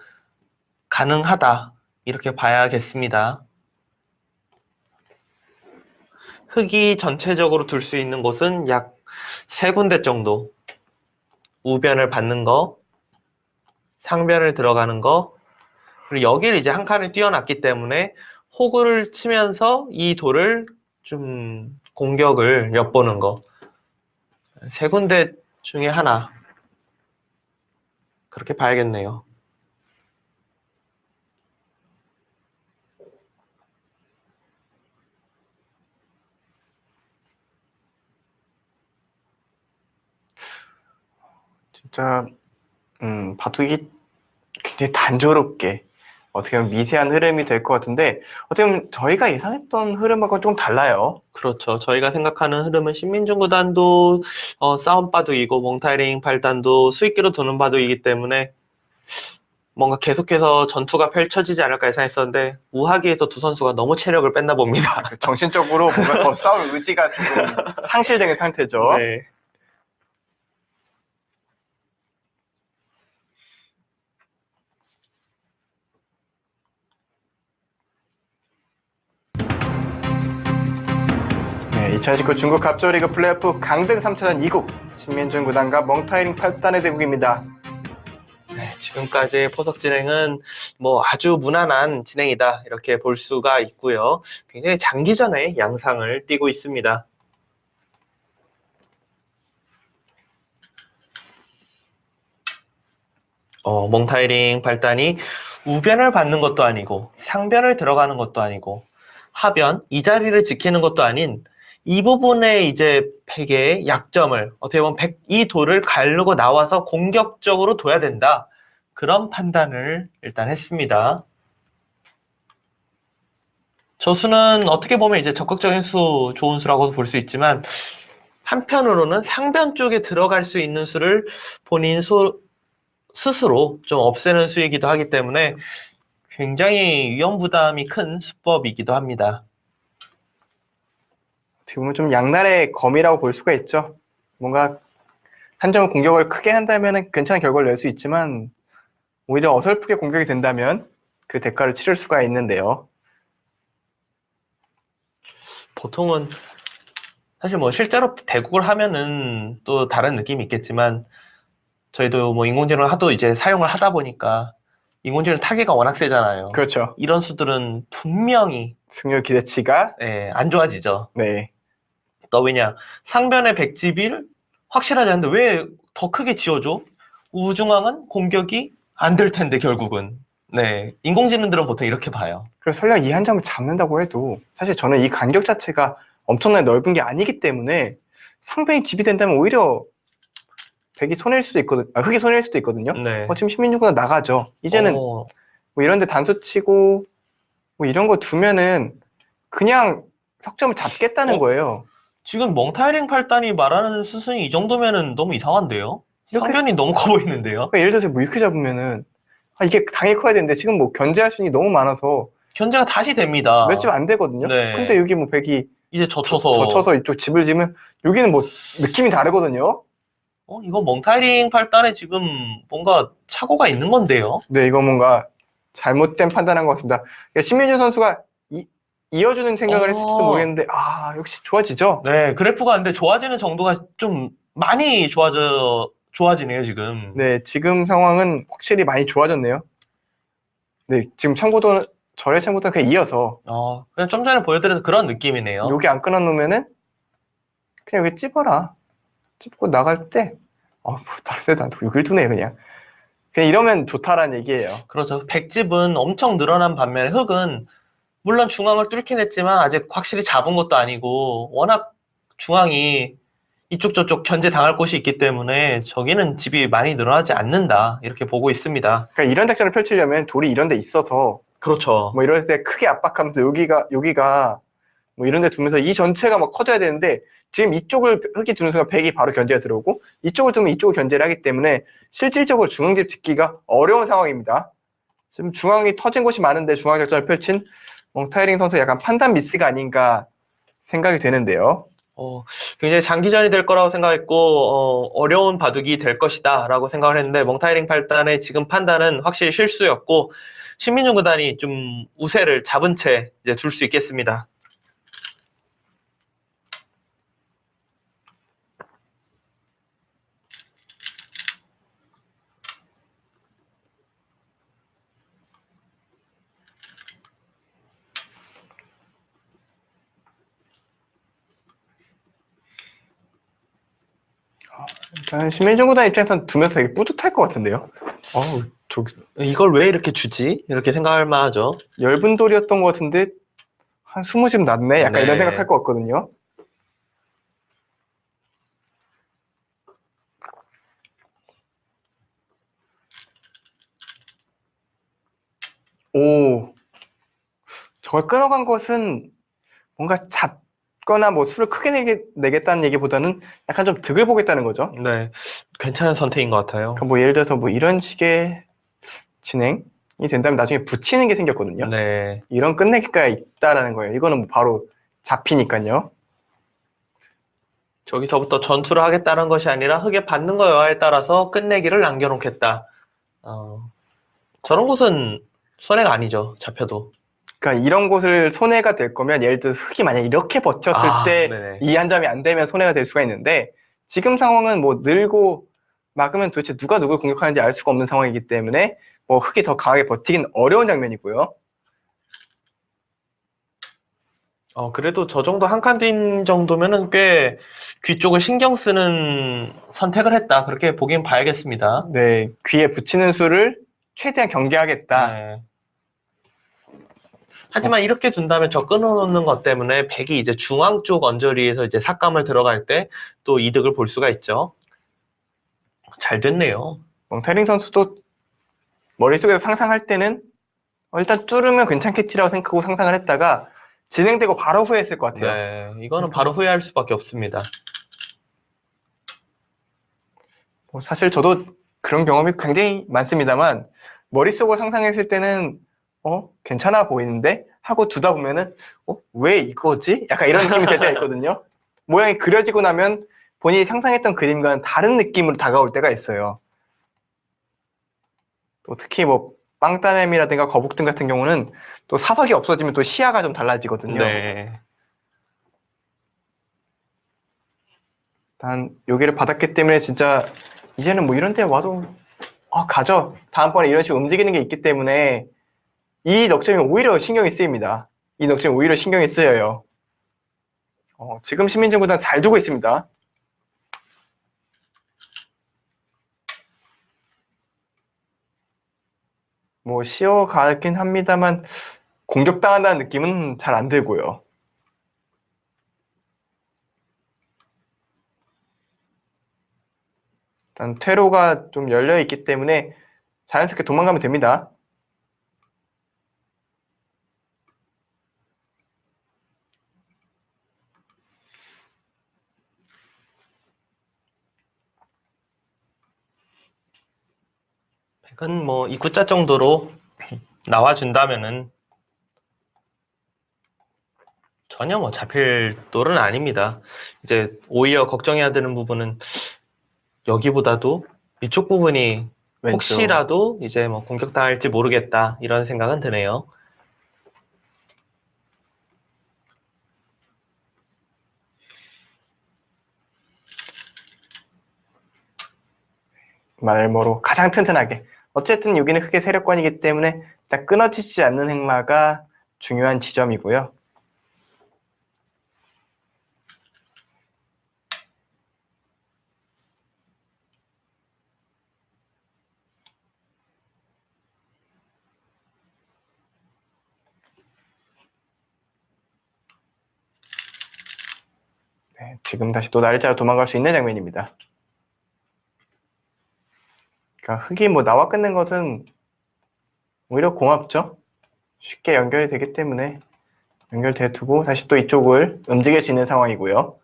가능하다. 이렇게 봐야겠습니다. 흑이 전체적으로 둘 수 있는 곳은 약 3군데 정도. 우변을 받는 거, 상변을 들어가는 거, 그리고 여기를 이제 한 칸을 띄워놨기 때문에 호구를 치면서 이 돌을 좀 공격을 엿보는 거. 3군데 중에 하나. 그렇게 봐야겠네요. 진짜 바둑이 굉장히 단조롭게 어떻게 보면 미세한 흐름이 될 것 같은데 어떻게 보면 저희가 예상했던 흐름하고는 좀 달라요. 그렇죠. 저희가 생각하는 흐름은 신민중 구단도 싸움 바둑이고 몽타이링 8단도 수익기로 도는 바둑이기 때문에 뭔가 계속해서 전투가 펼쳐지지 않을까 예상했었는데 우하기에서 두 선수가 너무 체력을 뺐나 봅니다. 정신적으로 뭔가 더 싸울 의지가 조금 상실된 상태죠. 네. 네, 2019 중국 갑조리그 플레이오프 강등 3차전 2국 신민중 구단과 멍타이링 8단의 대국입니다. 네, 지금까지의 포석 진행은 뭐 아주 무난한 진행이다 이렇게 볼 수가 있고요. 굉장히 장기전의 양상을 띠고 있습니다. 몽타이링 8단이 우변을 받는 것도 아니고 상변을 들어가는 것도 아니고 하변, 이 자리를 지키는 것도 아닌 이 부분에 이제 백의 약점을 어떻게 보면 이 돌을 가르고 나와서 공격적으로 둬야 된다. 그런 판단을 일단 했습니다. 저 수는 어떻게 보면 이제 적극적인 수, 좋은 수라고 볼 수 있지만 한편으로는 상변 쪽에 들어갈 수 있는 수를 본인 스스로 좀 없애는 수이기도 하기 때문에 굉장히 위험 부담이 큰 수법이기도 합니다. 어떻게 보면 좀 양날의 검이라고 볼 수가 있죠. 뭔가 한 점 공격을 크게 한다면 괜찮은 결과를 낼 수 있지만 오히려 어설프게 공격이 된다면 그 대가를 치를 수가 있는데요. 보통은 사실 뭐 실제로 대국을 하면은 또 다른 느낌이 있겠지만 저희도 뭐 인공지능을 하도 이제 사용을 하다 보니까 인공지능 타겟가 워낙 세잖아요. 그렇죠. 이런 수들은 분명히 승률 기대치가 안 좋아지죠. 네. 또 왜냐 상변의 백집일 확실하지 않은데 왜 더 크게 지어줘? 우중앙은 공격이 안 될 텐데 결국은 네 인공지능들은 보통 이렇게 봐요. 그래서 설령 이 한 점을 잡는다고 해도 사실 저는 이 간격 자체가 엄청나게 넓은 게 아니기 때문에 상변이 집이 된다면 오히려 백이 손해일 수도 있거든. 흑이 손해일 수도 있거든요. 네. 지금 신민중구가 나가죠. 이제는 뭐 이런데 단수 치고 뭐 이런 거 두면은 그냥 석점을 잡겠다는 거예요. 지금 멍타이링 8단이 말하는 스승이 이 정도면은 너무 이상한데요? 이렇게- 상변이 너무 커 보이는데요? 그러니까 예를 들어서 뭐 이렇게 잡으면은 이게 당연히 커야 되는데 지금 뭐 견제할 수 있는 게 너무 많아서 견제가 다시 됩니다. 몇 집 안 되거든요. 네. 근데 여기 뭐 백이 이제 젖혀서 젖혀서 이쪽 집을 지면 여기는 뭐 느낌이 다르거든요. 이거 멍타이링 8단에 지금 뭔가 착오가 있는 건데요? 네, 이거 뭔가 잘못된 판단한 것 같습니다. 그러니까 신민준 선수가 이어주는 생각을 했을지도 모르겠는데 역시 좋아지죠? 네, 그래프가 근데 좋아지는 정도가 좀 많이 좋아지네요, 지금. 네, 지금 상황은 확실히 많이 좋아졌네요. 네, 지금 참고도 절의 참고도 그냥 이어서 그냥 좀 전에 보여드린 그런 느낌이네요. 여기 안 끊어놓으면은 그냥 여기 찝어라. 찝고 나갈 때 뭐 다른 데도 안 두고 여길 두네 그냥 이러면 좋다라는 얘기예요. 그렇죠. 백집은 엄청 늘어난 반면에 흑은 물론 중앙을 뚫긴 했지만 아직 확실히 잡은 것도 아니고 워낙 중앙이 이쪽 저쪽 견제 당할 곳이 있기 때문에 저기는 집이 많이 늘어나지 않는다 이렇게 보고 있습니다. 그러니까 이런 작전을 펼치려면 돌이 이런 데 있어서 그렇죠. 뭐 이럴 때 크게 압박하면서 여기가 뭐 이런 데 두면서 이 전체가 막 커져야 되는데 지금 이쪽을 흑이 두는 순간 백이 바로 견제가 들어오고 이쪽을 두면 이쪽을 견제를 하기 때문에 실질적으로 중앙집 짓기가 어려운 상황입니다. 지금 중앙이 터진 곳이 많은데 중앙 작전을 펼친 멍타이링 선수 약간 판단 미스가 아닌가 생각이 되는데요. 굉장히 장기전이 될 거라고 생각했고 어려운 바둑이 될 것이다 라고 생각을 했는데 멍타이링 8단의 지금 판단은 확실히 실수였고 신민중 구단이 좀 우세를 잡은 채 이제 둘 수 있겠습니다. 일단 신민중 구단 입장에서는 두면서 되게 뿌듯할 것 같은데요. 이걸 왜 이렇게 주지? 이렇게 생각할 만하죠. 엷은 돌이었던 것 같은데 한 20집 났네? 약간 이런 네. 생각할 것 같거든요. 오, 저걸 끊어간 것은 뭔가 잡거나 뭐 수를 크게 내겠다는 얘기보다는 약간 좀 득을 보겠다는 거죠. 네, 괜찮은 선택인 것 같아요. 그러니까 뭐 예를 들어서 뭐 이런 식의 진행이 된다면 나중에 붙이는 게 생겼거든요. 네, 이런 끝내기가 있다라는 거예요. 이거는 뭐 바로 잡히니까요. 저기서부터 전투를 하겠다는 것이 아니라 흙에 받는 거여에 따라서 끝내기를 남겨놓겠다. 저런 곳은 손해가 아니죠. 잡혀도. 그러니까 이런 곳을 손해가 될 거면 예를 들어 흙이 만약 이렇게 버텼을 때 네네. 이 한 점이 안 되면 손해가 될 수가 있는데 지금 상황은 뭐 늘고 막으면 도대체 누가 누굴 공격하는지 알 수가 없는 상황이기 때문에 뭐 흙이 더 강하게 버티긴 어려운 장면이고요. 그래도 저 정도 한 칸 뛴 정도면은 꽤 귀 쪽을 신경 쓰는 선택을 했다. 그렇게 보긴 봐야겠습니다. 네, 귀에 붙이는 수를 최대한 경계하겠다. 네. 하지만 이렇게 둔다면 저 끊어놓는 것 때문에 백이 이제 중앙 쪽 언저리에서 이제 삭감을 들어갈 때 또 이득을 볼 수가 있죠. 잘 됐네요. 멍테링 선수도 머릿속에서 상상할 때는 일단 뚫으면 괜찮겠지라고 생각하고 상상을 했다가 진행되고 바로 후회했을 것 같아요. 네, 이거는 바로 후회할 수밖에 없습니다. 뭐 사실 저도 그런 경험이 굉장히 많습니다만 머릿속으로 상상했을 때는 괜찮아 보이는데 하고 두다 보면은 왜 이거지? 약간 이런 느낌이 들 때가 있거든요. 모양이 그려지고 나면 본인이 상상했던 그림과는 다른 느낌으로 다가올 때가 있어요. 또 특히 뭐 빵따냄이라든가 거북등 같은 경우는 또 사석이 없어지면 또 시야가 좀 달라지거든요. 네. 일단 여기를 받았기 때문에 진짜 이제는 뭐 이런 데 와도 가죠. 다음번에 이런 식으로 움직이는 게 있기 때문에 이 넉점이 오히려 신경이 쓰입니다. 이 넉점이 오히려 신경이 쓰여요. 지금 신민정구단 잘 두고 있습니다. 뭐 쉬어가긴 합니다만 공격당한다는 느낌은 잘 안 들고요. 일단 퇴로가 좀 열려 있기 때문에 자연스럽게 도망가면 됩니다. 백은 뭐 입구자 정도로 나와준다면은 전혀 뭐 잡힐 돌은 아닙니다. 이제 오히려 걱정해야 되는 부분은 여기보다도 이쪽 부분이 왼쪽. 혹시라도 이제 뭐 공격당할지 모르겠다 이런 생각은 드네요. 마늘모로 가장 튼튼하게. 어쨌든 여기는 크게 세력권이기 때문에 딱 끊어지지 않는 행마가 중요한 지점이고요. 네, 지금 다시 또 날짜로 도망갈 수 있는 장면입니다. 그러니까 흙이 뭐 나와 끊는 것은 오히려 고맙죠. 쉽게 연결이 되기 때문에 연결돼 두고 다시 또 이쪽을 움직일 수 있는 상황이고요.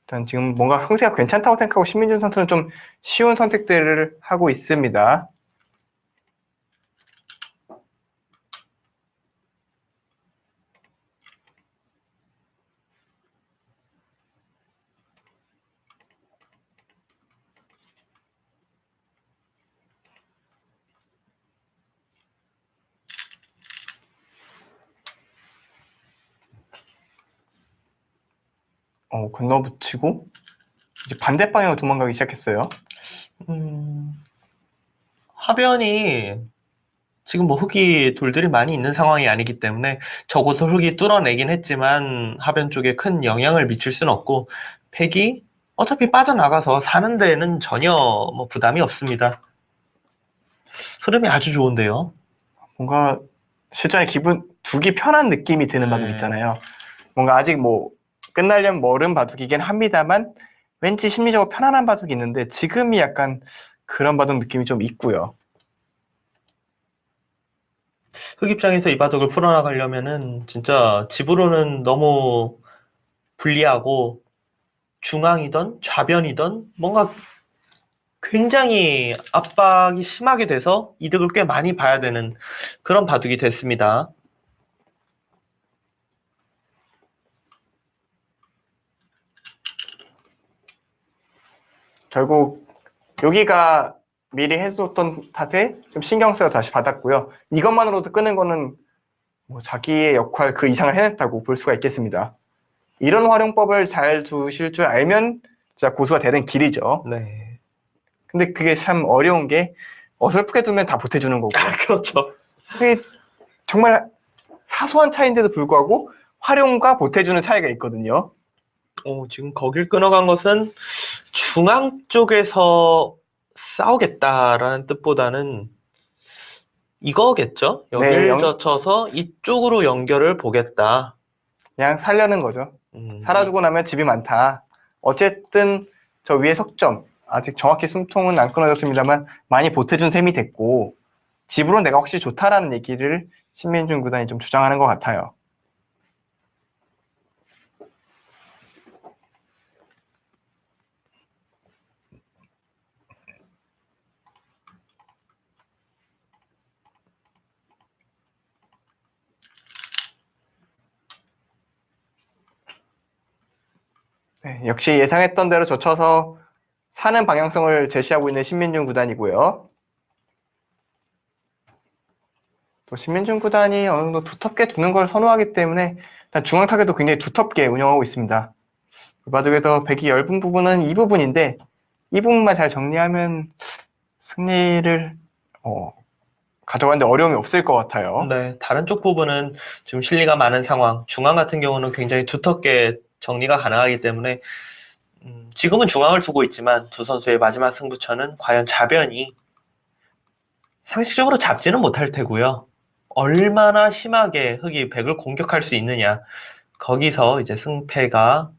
일단 지금 뭔가 흥세가 괜찮다고 생각하고 신민준 선수는 좀 쉬운 선택들을 하고 있습니다. 건너붙이고 이제 반대 방향으로 도망가기 시작했어요. 하변이 지금 뭐 흙이 돌들이 많이 있는 상황이 아니기 때문에 저곳을 흙이 뚫어내긴 했지만 하변 쪽에 큰 영향을 미칠 수는 없고 백이 어차피 빠져나가서 사는 데에는 전혀 뭐 부담이 없습니다. 흐름이 아주 좋은데요. 뭔가 실전에 두기 편한 느낌이 드는 바둑 있잖아요. 뭔가 아직 뭐 끝나려면 멀은 바둑이긴 합니다만 왠지 심리적으로 편안한 바둑이 있는데 지금이 약간 그런 바둑 느낌이 좀 있고요. 흑 입장에서 이 바둑을 풀어나가려면은 진짜 집으로는 너무 불리하고 중앙이든 좌변이든 뭔가 굉장히 압박이 심하게 돼서 이득을 꽤 많이 봐야 되는 그런 바둑이 됐습니다. 결국 여기가 미리 해줬던 탓에 좀 신경 써서 다시 받았고요. 이것만으로도 끄는 거는 뭐 자기의 역할 그 이상을 해냈다고 볼 수가 있겠습니다. 이런 활용법을 잘 두실 줄 알면 진짜 고수가 되는 길이죠. 네. 근데 그게 참 어려운 게 어설프게 두면 다 보태주는 거고 그렇죠. 그게 정말 사소한 차이인데도 불구하고 활용과 보태주는 차이가 있거든요. 지금 거길 끊어간 것은 중앙 쪽에서 싸우겠다라는 뜻보다는 이거겠죠? 여길 네, 젖혀서 이쪽으로 연결을 보겠다. 그냥 살려는 거죠. 살아두고 나면 집이 많다. 어쨌든 저 위에 석점 아직 정확히 숨통은 안 끊어졌습니다만 많이 보태준 셈이 됐고 집으로 내가 확실히 좋다라는 얘기를 신민준 구단이 좀 주장하는 것 같아요. 네, 역시 예상했던 대로 젖혀서 사는 방향성을 제시하고 있는 신민준 구단이고요. 또 신민준 구단이 어느 정도 두텁게 두는 걸 선호하기 때문에 일단 중앙 타겟도 굉장히 두텁게 운영하고 있습니다. 이 바둑에서 백이 얇은 부분은 이 부분인데 이 부분만 잘 정리하면 승리를 가져가는데 어려움이 없을 것 같아요. 네, 다른 쪽 부분은 지금 실리가 많은 상황, 중앙 같은 경우는 굉장히 두텁게 정리가 가능하기 때문에 지금은 중앙을 두고 있지만 두 선수의 마지막 승부처는 과연 좌변이 상식적으로 잡지는 못할 테고요. 얼마나 심하게 흑이 백을 공격할 수 있느냐, 거기서 이제 승패가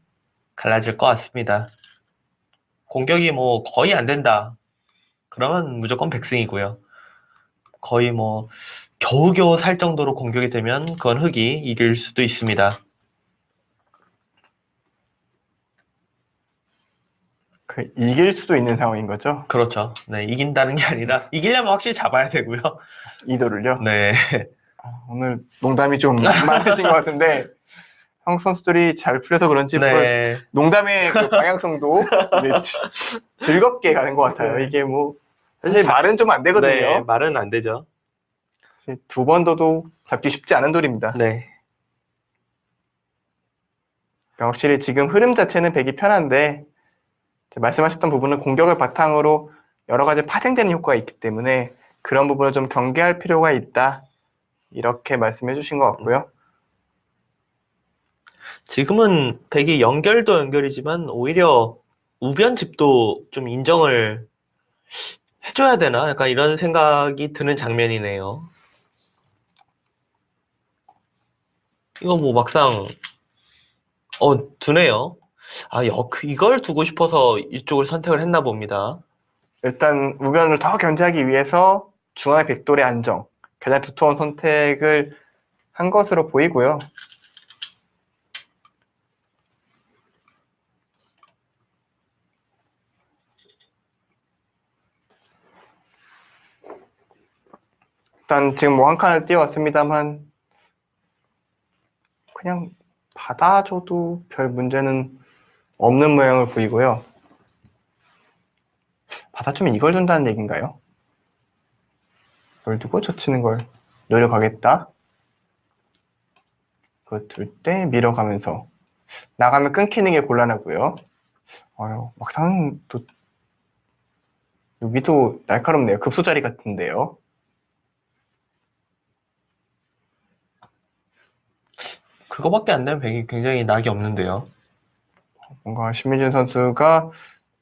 갈라질 것 같습니다. 공격이 뭐 거의 안 된다, 그러면 무조건 백승이고요. 거의 뭐 겨우겨우 살 정도로 공격이 되면 그건 흑이 이길 수도 있습니다. 이길 수도 있는 상황인 거죠? 그렇죠. 네, 이긴다는 게 아니라 이기려면 확실히 잡아야 되고요. 이도를요? 네. 오늘 농담이 좀 많으신 것 같은데 한국 선수들이 잘 풀려서 그런지 네. 농담의 그 방향성도 즐겁게 가는 것 같아요. 네. 이게 뭐 사실 말은 좀 안 네, 되거든요. 말은 안 되죠. 두 번 더도 잡기 쉽지 않은 돌입니다. 네. 그러니까 확실히 지금 흐름 자체는 백이 편한데 말씀하셨던 부분은 공격을 바탕으로 여러 가지 파생되는 효과가 있기 때문에 그런 부분을 좀 경계할 필요가 있다. 이렇게 말씀해 주신 것 같고요. 지금은 백이 연결도 연결이지만 오히려 우변집도 좀 인정을 해줘야 되나? 약간 이런 생각이 드는 장면이네요. 이거 뭐 막상 두네요. 이걸 두고 싶어서 이쪽을 선택을 했나 봅니다. 일단 우변을 더 견제하기 위해서 중앙의 백돌의 안정, 가장 두터운 선택을 한 것으로 보이고요. 일단 지금 뭐 한 칸을 띄워왔습니다만 그냥 받아줘도 별 문제는 없는 모양을 보이고요. 받아주면 이걸 준다는 얘기인가요? 이걸 두고 젖히는 걸 노려가겠다. 그거 둘 때 밀어가면서 나가면 끊기는 게 곤란하고요. 막상 또 여기도 날카롭네요. 급소자리 같은데요. 그거밖에 안 되면 백이 굉장히 낙이 없는데요. 뭔가 신민준 선수가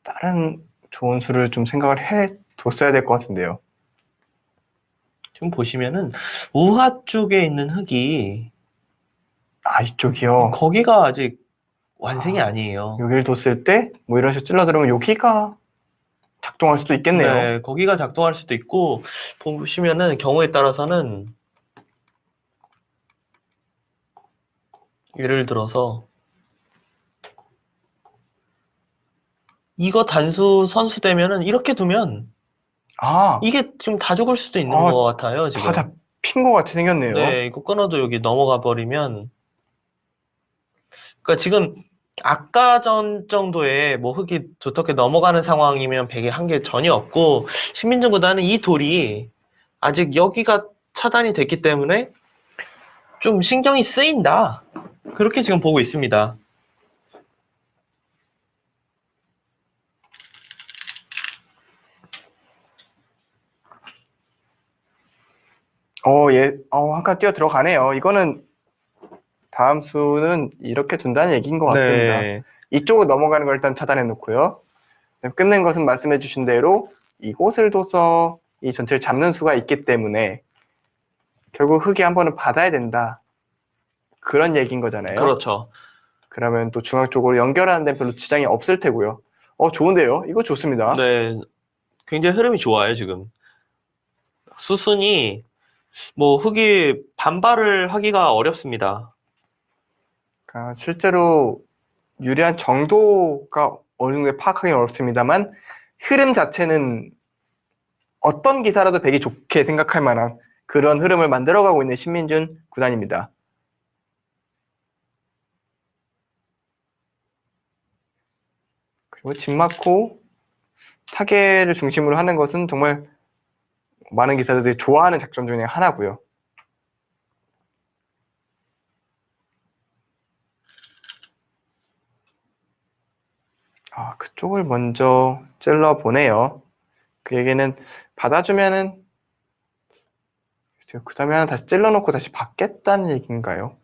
다른 좋은 수를 좀 생각을 해뒀어야 될 것 같은데요. 지금 보시면은 우하 쪽에 있는 흑이 이쪽이요. 거기가 아직 완성이 아니에요. 여기를 뒀을 때 뭐 이런 식으로 찔러 들어오면 여기가 작동할 수도 있겠네요. 네, 거기가 작동할 수도 있고 보시면은 경우에 따라서는 예를 들어서 이거 단수 선수 되면은 이렇게 두면 아, 이게 지금 다 죽을 수도 있는 아, 것 같아요, 다 지금. 잡힌 것 같이 생겼네요. 네, 이거 끊어도 여기 넘어가 버리면 그러니까 지금 아까 전 정도의 뭐 흙이 두텁게 넘어가는 상황이면 백이 한 게 전혀 없고 신민준 구단은 이 돌이 아직 여기가 차단이 됐기 때문에 좀 신경이 쓰인다. 그렇게 지금 보고 있습니다. 예, 한 칸 뛰어 들어가네요. 이거는 다음 수는 이렇게 둔다는 얘기인 것 같습니다. 네. 이쪽으로 넘어가는 걸 일단 차단해 놓고요. 끝낸 것은 말씀해 주신 대로 이곳을 둬서 이 전체를 잡는 수가 있기 때문에 결국 흙이 한 번은 받아야 된다. 그런 얘기인 거잖아요. 그렇죠. 그러면 또 중앙 쪽으로 연결하는 데는 별로 지장이 없을 테고요. 좋은데요? 이거 좋습니다. 네. 굉장히 흐름이 좋아요, 지금. 수순이 뭐 흙이 반발을 하기가 어렵습니다. 실제로 유리한 정도가 어느 정도 파악하기는 어렵습니다만 흐름 자체는 어떤 기사라도 배기 좋게 생각할 만한 그런 흐름을 만들어가고 있는 신민준 구단입니다. 그리고 집 맞고 타겟을 중심으로 하는 것은 정말 많은 기사들이 좋아하는 작전 중에 하나고요. 그쪽을 먼저 찔러보네요. 그 얘기는 받아주면은 그 다음에 하나 다시 찔러놓고 다시 받겠다는 얘기인가요?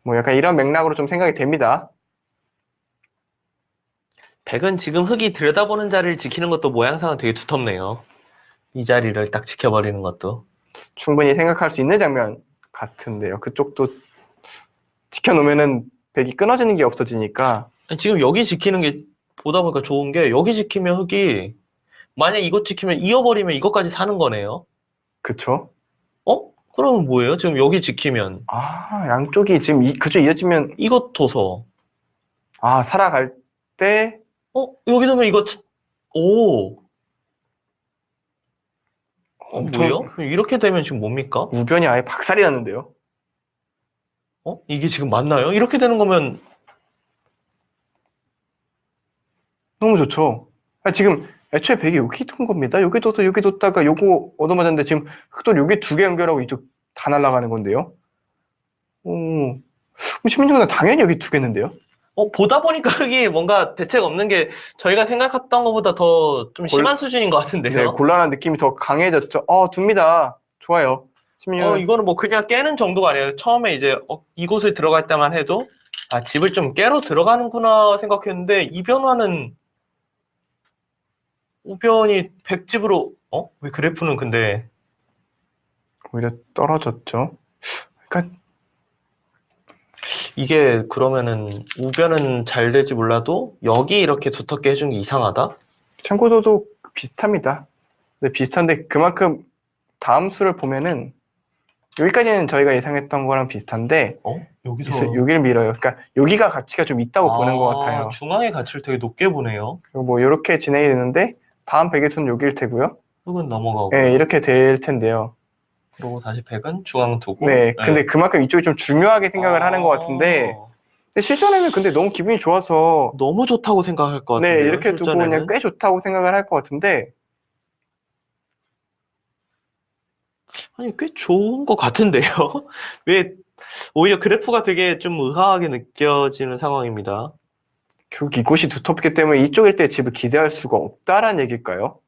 뭐 약간 이런 맥락으로 좀 생각이 됩니다. 백은 지금 흙이 들여다보는 자리를 지키는 것도 모양상은 되게 두텁네요. 이 자리를 딱 지켜버리는 것도. 충분히 생각할 수 있는 장면 같은데요. 그쪽도 지켜놓으면은 백이 끊어지는 게 없어지니까. 아니, 지금 여기 지키는 게 보다 보니까 좋은 게 여기 지키면 흙이 만약 이것 지키면 이어버리면 이것까지 사는 거네요. 그쵸? 그러면 뭐예요? 지금 여기 지키면 양쪽이 지금 그쪽 이어지면 이것 둬서 살아갈 때 여기 두면 이거 오 엄청 뭐예요? 이렇게 되면 지금 뭡니까? 우변이 아예 박살이 났는데요. 이게 지금 맞나요? 이렇게 되는 거면 너무 좋죠. 지금 애초에 백이 여기 둔 겁니다. 여기 둬서 여기 뒀다가 요거 얻어맞았는데 지금 흑돌 여기 두 개 연결하고 이쪽 다 날아가는 건데요. 신민준은 당연히 여기 두겠는데요. 보다 보니까 흙이 뭔가 대책 없는 게 저희가 생각했던 것보다 더 좀 심한 수준인 것 같은데요. 네, 곤란한 느낌이 더 강해졌죠. 둡니다. 좋아요. 신민준 이거는 뭐 그냥 깨는 정도가 아니에요. 처음에 이제 이곳을 들어갈 때만 해도 집을 좀 깨러 들어가는구나 생각했는데 이 변화는 우변이 백집으로 왜 그래프는 근데 오히려 떨어졌죠. 그러니까 이게 그러면은 우변은 잘 될지 몰라도 여기 이렇게 두텁게 해준 게 이상하다? 참고도도 비슷합니다. 근데 비슷한데 그만큼 다음 수를 보면은 여기까지는 저희가 예상했던 거랑 비슷한데 여기서 여기를 밀어요. 그러니까 여기가 가치가 좀 있다고 보는 것 같아요. 중앙의 가치를 되게 높게 보네요. 그리고 뭐 이렇게 진행이 되는데 다음 백에서는 여기일 테고요. 흙은 넘어가고 네, 이렇게 될 텐데요. 그리고 다시 백은 중앙 두고 네, 근데 그만큼 이쪽이 좀 중요하게 생각을 하는 것 같은데 근데 실전에는 근데 너무 기분이 좋아서 너무 좋다고 생각할 것 같은데요. 네, 이렇게 두고 그냥 꽤 좋다고 생각을 할 것 같은데 아니 꽤 좋은 것 같은데요. 왜 오히려 그래프가 되게 좀 의아하게 느껴지는 상황입니다. 결국 이곳이 두텁기 때문에 이쪽일 때 집을 기대할 수가 없다라는 얘기일까요?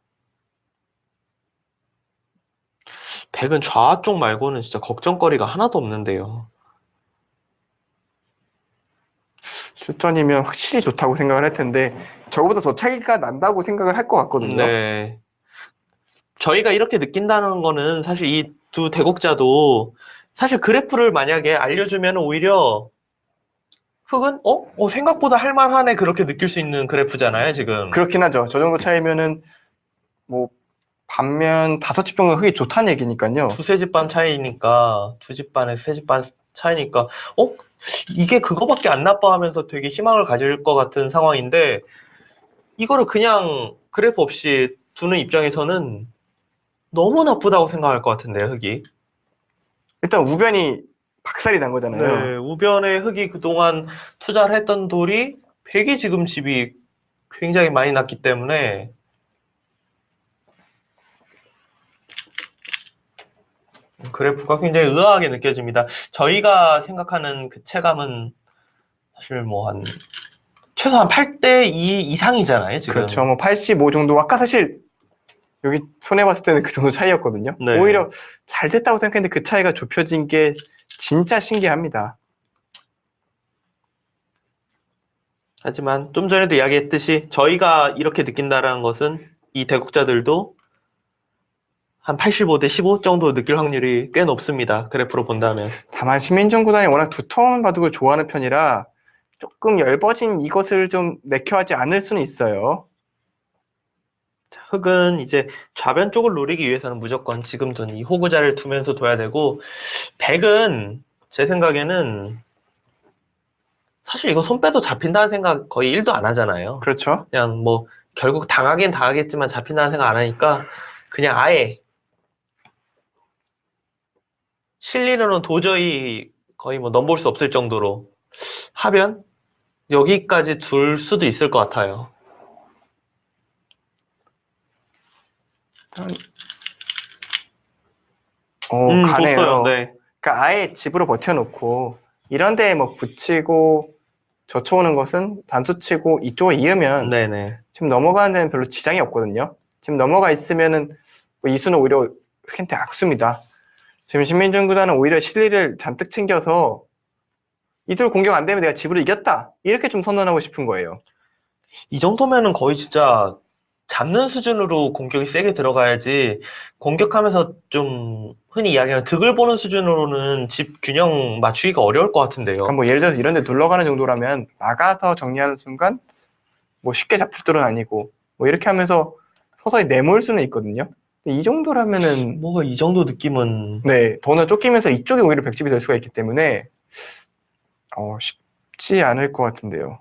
백은 좌 쪽 말고는 진짜 걱정거리가 하나도 없는데요. 실전이면 확실히 좋다고 생각을 할 텐데 저거보다 더 차이가 난다고 생각을 할 것 같거든요. 네. 저희가 이렇게 느낀다는 거는 사실 이 두 대국자도 사실 그래프를 만약에 알려주면 오히려 흑은 생각보다 할만하네 그렇게 느낄 수 있는 그래프잖아요 지금. 그렇긴 하죠. 저 정도 차이면은 뭐 반면 5집 정도 흙이 좋다는 얘기니까요. 두세 집 반 차이니까, 두 집 반에 세 집 반 차이니까, 이게 그거밖에 안 나빠 하면서 되게 희망을 가질 것 같은 상황인데, 이거를 그냥 그래프 없이 두는 입장에서는 너무 나쁘다고 생각할 것 같은데요, 흙이. 일단 우변이 박살이 난 거잖아요. 네, 우변에 흙이 그동안 투자를 했던 돌이 백이 지금 집이 굉장히 많이 났기 때문에 그래프가 굉장히 의아하게 느껴집니다. 저희가 생각하는 그 체감은 사실 뭐 한 최소한 8대 2 이상이잖아요, 지금. 그렇죠. 뭐 85 정도. 아까 사실 여기 손해봤을 때는 그 정도 차이였거든요. 네. 오히려 잘 됐다고 생각했는데 그 차이가 좁혀진 게 진짜 신기합니다. 하지만 좀 전에도 이야기했듯이 저희가 이렇게 느낀다는 것은 이 대국자들도 한 85대 15 정도 느낄 확률이 꽤 높습니다. 그래프로 본다면. 다만 시민정구단이 워낙 두터운 바둑을 좋아하는 편이라 조금 얇아진 이것을 좀 내켜하지 않을 수는 있어요. 흙은 이제 좌변 쪽을 노리기 위해서는 무조건 지금 둔 이 호구자를 두면서 둬야 되고, 백은 제 생각에는 사실 이거 손 빼도 잡힌다는 생각 거의 1도 안 하잖아요. 그렇죠. 그냥 뭐 결국 당하긴 당하겠지만 잡힌다는 생각 안 하니까 그냥 아예 실리로는 도저히 거의 뭐 넘볼 수 없을 정도로 하변 여기까지 둘 수도 있을 것 같아요. 가네요. 뒀어요. 네. 그러니까 아예 집으로 버텨놓고 이런 데에 뭐 붙이고 젖혀오는 것은 단수치고 이쪽을 이으면 네네. 지금 넘어가는 데는 별로 지장이 없거든요. 지금 넘어가 있으면은 뭐 이수는 오히려 흑한테 악수입니다. 지금 신민중구단은 오히려 실리를 잔뜩 챙겨서 이들 공격 안 되면 내가 집으로 이겼다 이렇게 좀 선언하고 싶은 거예요. 이 정도면은 거의 진짜 잡는 수준으로 공격이 세게 들어가야지 공격하면서 좀 흔히 이야기하는 득을 보는 수준으로는 집 균형 맞추기가 어려울 것 같은데요. 그러니까 뭐 예를 들어서 이런 데 둘러가는 정도라면 나가서 정리하는 순간 뭐 쉽게 잡힐 돌은 아니고 뭐 이렇게 하면서 서서히 내몰 수는 있거든요. 근데 이 정도라면은 뭐가 이 정도 느낌은 네, 더나 쫓기면서 이쪽에 오히려 백집이 될 수가 있기 때문에 쉽지 않을 것 같은데요.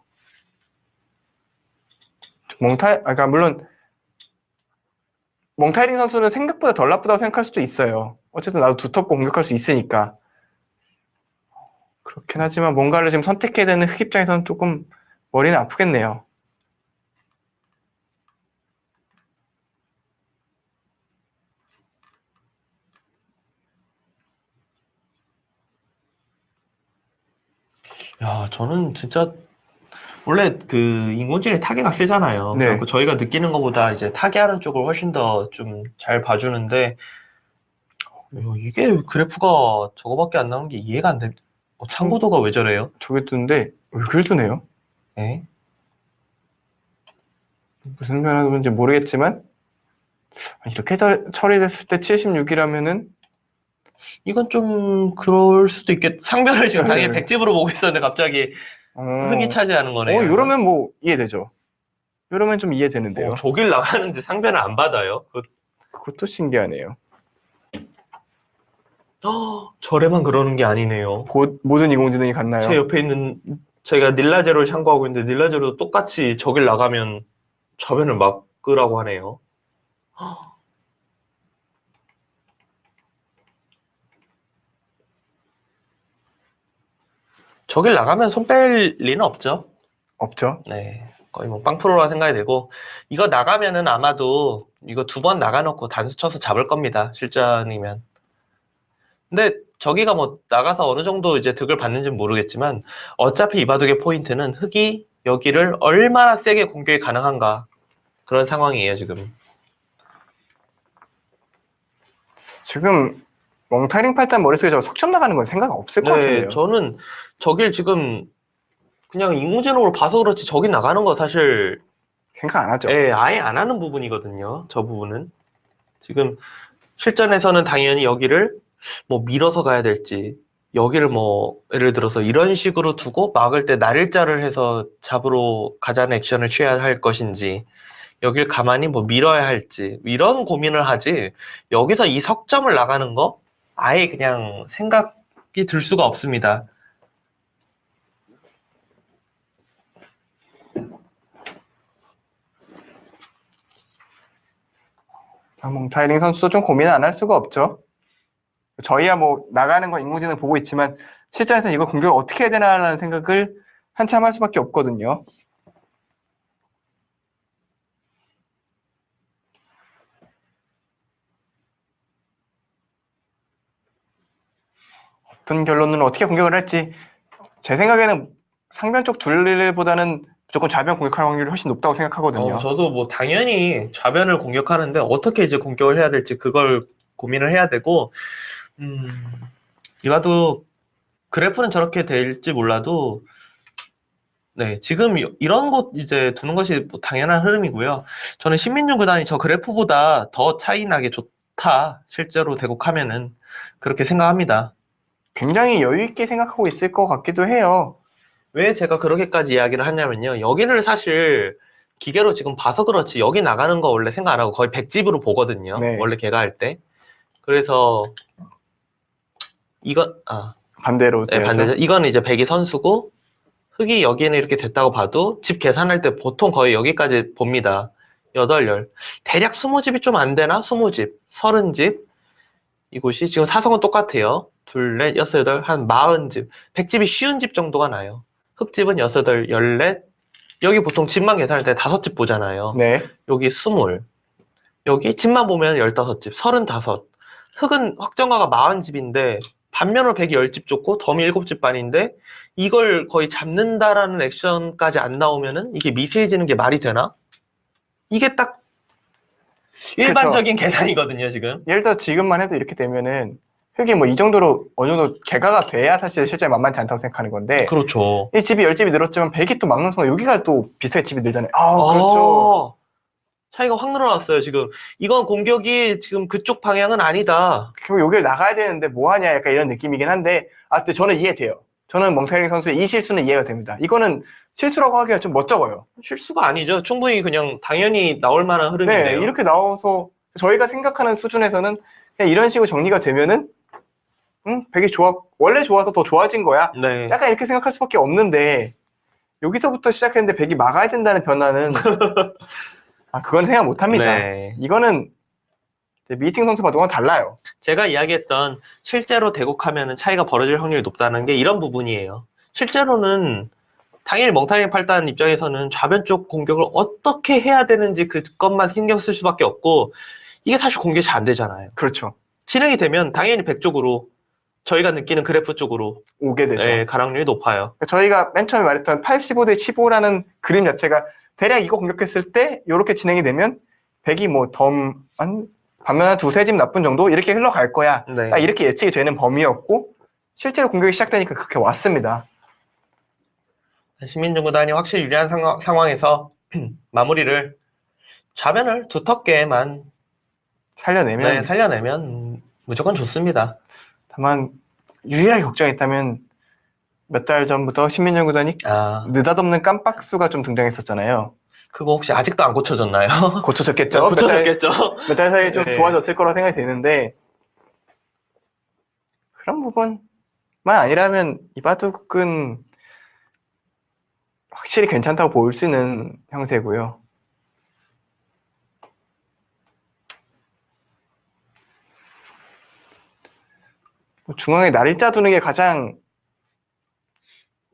그러니까 물론 멍타이링 선수는 생각보다 덜 나쁘다고 생각할 수도 있어요. 어쨌든 나도 두텁고 공격할 수 있으니까. 그렇긴 하지만 뭔가를 지금 선택해야 되는 흑 입장에서는 조금 머리는 아프겠네요. 야, 저는 진짜 원래 그 인공지능이 타겟가 세잖아요. 네. 그리고 저희가 느끼는 것보다 이제 타겟하는 쪽을 훨씬 더 좀 잘 봐주는데 이게 그래프가 저거밖에 안 나오는 게 이해가 안 돼. 참고도가 왜 저래요? 저게 뜨는데 왜 그걸 뜨네요? 네? 무슨 변화인지 모르겠지만 이렇게 처리됐을 때 76이라면은 이건 좀 그럴 수도 있겠. 상변을 지금 당연히 네. 백집으로 보고 있었는데 갑자기 흙이 차지하는 거네요. 이러면 뭐 이해되죠. 이러면 좀 이해되는데요. 저길 나가는데 상변을 안 받아요. 그것도 신기하네요. 저래만 그러는 게 아니네요. 곧 모든 인공지능이 같나요? 제 옆에 있는 제가 닐라제로를 참고하고 있는데 닐라제로도 똑같이 저길 나가면 저변을 막으라고 하네요. 저길 나가면 손 뺄 리는 없죠. 없죠. 네, 거의 뭐 빵프로라 생각이 되고 이거 나가면은 아마도 이거 2번 나가놓고 단수 쳐서 잡을 겁니다. 실전이면. 근데 저기가 뭐 나가서 어느 정도 이제 득을 받는지는 모르겠지만 어차피 이 바둑의 포인트는 흑이 여기를 얼마나 세게 공격이 가능한가 그런 상황이에요 지금. 지금 멍타이링 팔단 머릿속에 저 석점 나가는 건 생각 없을 것 같은데요. 저는 저길 지금 그냥 인공지능으로 봐서 그렇지 저기 나가는 거 사실 생각 안 하죠. 아예 안 하는 부분이거든요. 저 부분은 지금 실전에서는 당연히 여기를 뭐 밀어서 가야 될지 여기를 뭐 예를 들어서 이런 식으로 두고 막을 때 날일자를 해서 잡으러 가자는 액션을 취해야 할 것인지 여길 가만히 뭐 밀어야 할지 이런 고민을 하지 여기서 이 석점을 나가는 거 아예 그냥 생각이 들 수가 없습니다. 자, 몽타이링 선수도 좀 고민을 안 할 수가 없죠. 저희야 뭐 나가는 거 인공지능 보고 있지만 실전에서 이걸 공격을 어떻게 해야 되나라는 생각을 한참 할 수밖에 없거든요. 어떤 결론으로 어떻게 공격을 할지 제 생각에는 상변 쪽 둘보다는 무조건 좌변 공격할 확률이 훨씬 높다고 생각하거든요. 저도 뭐 당연히 좌변을 공격하는데 어떻게 이제 공격을 해야 될지 그걸 고민을 해야 되고 이와도 그래프는 저렇게 될지 몰라도 네, 지금 이런 곳 이제 두는 것이 뭐 당연한 흐름이고요. 저는 신민준 구단이 저 그래프보다 더 차이 나게 좋다. 실제로 대국하면은 그렇게 생각합니다. 굉장히 여유 있게 생각하고 있을 것 같기도 해요. 왜 제가 그렇게까지 이야기를 하냐면요. 여기를 사실 기계로 지금 봐서 그렇지 여기 나가는 거 원래 생각 안 하고 거의 100집으로 보거든요. 네. 원래 걔가 할 때. 그래서 이건 반대로 네, 되어서. 반대죠. 이건 이제 백이 선수고 흙이 여기는 이렇게 됐다고 봐도 집 계산할 때 보통 거의 여기까지 봅니다. 8, 10. 대략 20집이 좀 안 되나? 20집, 30집. 이곳이 지금 사성은 똑같아요. 둘, 넷, 여섯, 여덟, 한 40집. 100집이 쉬운 집 정도가 나요. 흙집은 여섯, 여덟, 14. 여기 보통 집만 계산할 때 5집 보잖아요. 네. 여기 20. 여기 집만 보면 15집, 35. 흙은 확정가가 40집인데 반면으로 100이 10집 줬고 덤이 7집 반인데 이걸 거의 잡는다라는 액션까지 안 나오면은 이게 미세해지는 게 말이 되나? 이게 딱 일반적인 계산이거든요, 지금. 예를 들어 지금만 해도 이렇게 되면은 흙이 뭐 이 정도로 어느 정도 개가가 돼야 사실 실제 만만치 않다고 생각하는 건데 그렇죠. 이 집이 10집이 늘었지만 100이 또 막는 순간 여기가 또 비슷하게 집이 늘잖아요. 그렇죠. 차이가 확 늘어났어요, 지금. 이건 공격이 지금 그쪽 방향은 아니다. 결국 여기를 나가야 되는데 뭐 하냐 약간 이런 느낌이긴 한데 근데 저는 이해돼요. 저는 멍타이링 선수의 이 실수는 이해가 됩니다. 이거는 실수라고 하기가 좀 멋쩍어요. 실수가 아니죠. 충분히 그냥 당연히 나올 만한 흐름인데요. 네, 이렇게 나와서 저희가 생각하는 수준에서는 그냥 이런 식으로 정리가 되면은 백이 원래 좋아서 더 좋아진 거야. 네. 약간 이렇게 생각할 수밖에 없는데 여기서부터 시작했는데 백이 막아야 된다는 변화는 그건 생각 못합니다. 네. 이거는 미팅 선수 봐도 달라요. 제가 이야기했던 실제로 대국하면은 차이가 벌어질 확률이 높다는 게 이런 부분이에요. 실제로는 당연히 멍타이링 팔단 입장에서는 좌변 쪽 공격을 어떻게 해야 되는지 그것만 신경 쓸 수밖에 없고 이게 사실 공격이 잘 안 되잖아요. 그렇죠. 진행이 되면 당연히 100 쪽으로 저희가 느끼는 그래프 쪽으로 오게 되죠. 네, 가락률이 높아요. 저희가 맨 처음에 말했던 85대 15라는 그림 자체가 대략 이거 공격했을 때 이렇게 진행이 되면 백이 뭐 반면 한 두세 집 나쁜 정도 이렇게 흘러갈 거야. 네. 딱 이렇게 예측이 되는 범위였고 실제로 공격이 시작되니까 그렇게 왔습니다. 신민중 구단이 확실히 유리한 상황에서 마무리를 좌변을 두텁게만 살려내면 네, 살려내면 무조건 좋습니다. 다만 유일하게 걱정했다면 몇 달 전부터 신민정 구단이 느닷없는 깜박수가 좀 등장했었잖아요. 그거 혹시 아직도 안 고쳐졌나요? 고쳐졌겠죠. 고쳐졌겠죠. 몇 달 사이에 좀 네. 좋아졌을 거라고 생각이 드는데 그런 부분만 아니라면 이바둑은 확실히 괜찮다고 볼 수 있는 형세고요. 중앙에 날일자 두는 게 가장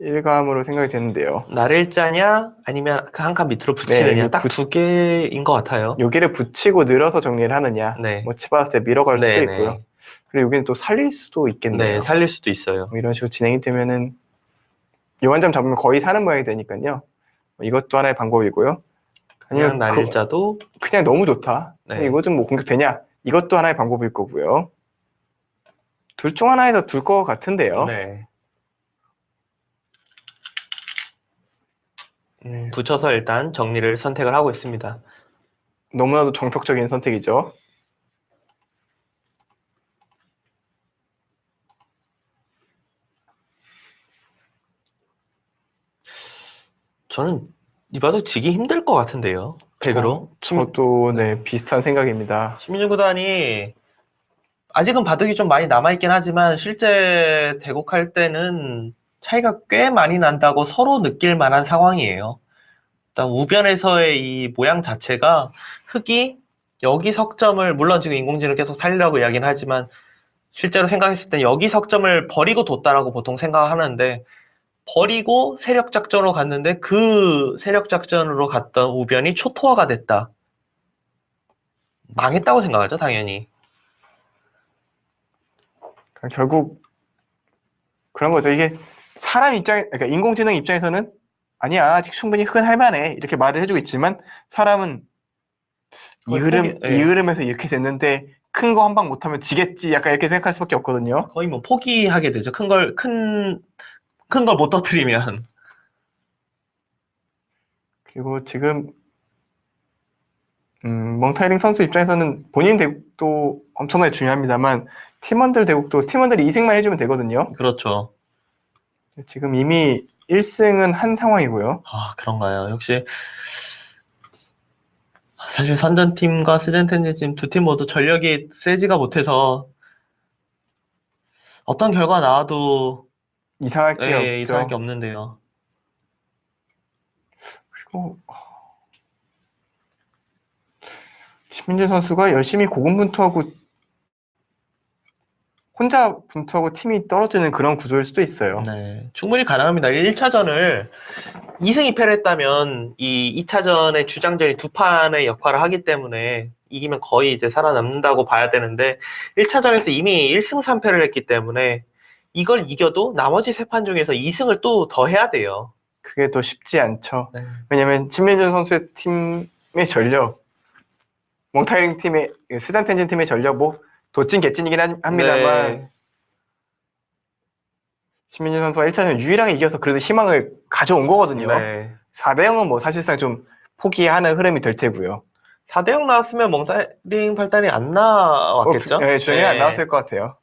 일감으로 생각이 되는데요. 날일자냐 아니면 그 한 칸 밑으로 붙이느냐 딱 두 개인 것 같아요. 여기를 붙이고 늘어서 정리를 하느냐 뭐 치받았을 때 밀어갈 수도 있고요. 그리고 여기는 또 살릴 수도 있겠네요. 네, 살릴 수도 있어요. 이런 식으로 진행이 되면은 요 한 점 잡으면 거의 사는 모양이 되니까요. 이것도 하나의 방법이고요. 그냥 날일자도 그냥 너무 좋다. 네. 이거 좀 뭐 공격되냐? 이것도 하나의 방법일 거고요. 둘 중 하나에서 둘 것 같은데요. 네. 붙여서 일단 정리를 선택을 하고 있습니다. 너무나도 정석적인 선택이죠. 저는 이바둑 지기 힘들 것 같은데요. 백으로. 저도 네, 비슷한 생각입니다. 신민준 구단이 아직은 바둑이 좀 많이 남아있긴 하지만 실제 대국할 때는 차이가 꽤 많이 난다고 서로 느낄 만한 상황이에요. 일단 우변에서의 이 모양 자체가 흙이 여기 석점을 물론 지금 인공지능을 계속 살리려고 이야기는 하지만 실제로 생각했을 때 여기 석점을 버리고 뒀다라고 보통 생각하는데 버리고 세력 작전으로 갔는데 그 세력 작전으로 갔던 우변이 초토화가 됐다. 망했다고 생각하죠, 당연히. 그러니까 결국 그런 거죠. 이게 사람 입장, 그러니까 인공지능 입장에서는 아니야, 아직 충분히 흙은 할만해 이렇게 말을 해주고 있지만 사람은 이 거의 흐름, 포기- 예. 이 흐름에서 이렇게 됐는데 큰 거 한 방 못하면 지겠지 약간 이렇게 생각할 수밖에 없거든요. 거의 뭐 포기하게 되죠. 큰 걸 못 터뜨리면. 그리고 지금 멍타이링 선수 입장에서는 본인 대국도 엄청나게 중요합니다만 팀원들 대국도 팀원들이 2승만 해주면 되거든요. 그렇죠. 지금 이미 1승은 한 상황이고요. 아, 그런가요? 역시 사실 선전팀과 스젠텐제팀 두 팀 모두 전력이 세지가 못해서 어떤 결과 나와도 이상할 게 없죠. 이상할 게 없는데요. 그리고 신민재 선수가 열심히 고군분투하고 혼자 분투하고 팀이 떨어지는 그런 구조일 수도 있어요. 네, 충분히 가능합니다. 1차전을 2승 2패를 했다면 이 2차전의 주장전이 두 판의 역할을 하기 때문에 이기면 거의 이제 살아남는다고 봐야 되는데 1차전에서 이미 1승 3패를 했기 때문에 이걸 이겨도 나머지 세 판 중에서 2승을 또 더 해야 돼요. 그게 또 쉽지 않죠. 네. 왜냐면 신민재 선수의 팀의 전력, 멍타이링 팀의 스잔텐진 팀의 전력 뭐 도찐 개찐이긴 합니다만 네. 신민재 선수가 1차전 유일하게 이겨서 그래도 희망을 가져온 거거든요. 네. 4대0은 뭐 사실상 좀 포기하는 흐름이 될 테고요. 4대0 나왔으면 멍타링 팔단이 안 나왔겠죠? 네, 주전이 네. 안 나왔을 것 같아요.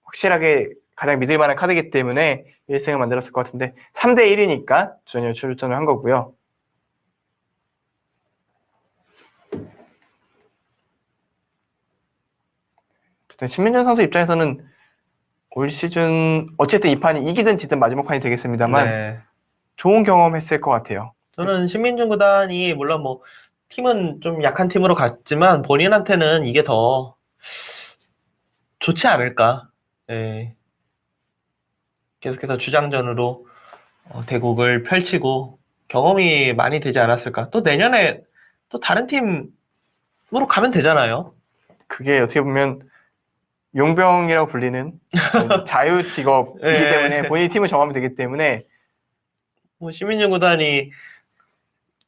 확실하게 가장 믿을 만한 카드이기 때문에 1승을 만들었을 것 같은데 3대1이니까 주전이 출전을 한 거고요. 신민준 선수 입장에서는 올 시즌 어쨌든 이 판이 이기든 지든 마지막 판이 되겠습니다만 네. 좋은 경험했을 것 같아요. 저는 신민준 구단이 물론 뭐 팀은 좀 약한 팀으로 갔지만 본인한테는 이게 더 좋지 않을까. 네. 계속해서 주장전으로 대국을 펼치고 경험이 많이 되지 않았을까. 또 내년에 또 다른 팀으로 가면 되잖아요. 그게 어떻게 보면 용병이라고 불리는 자유 직업이기 네. 때문에 본인이 팀을 정하면 되기 때문에 뭐 신민준 구단이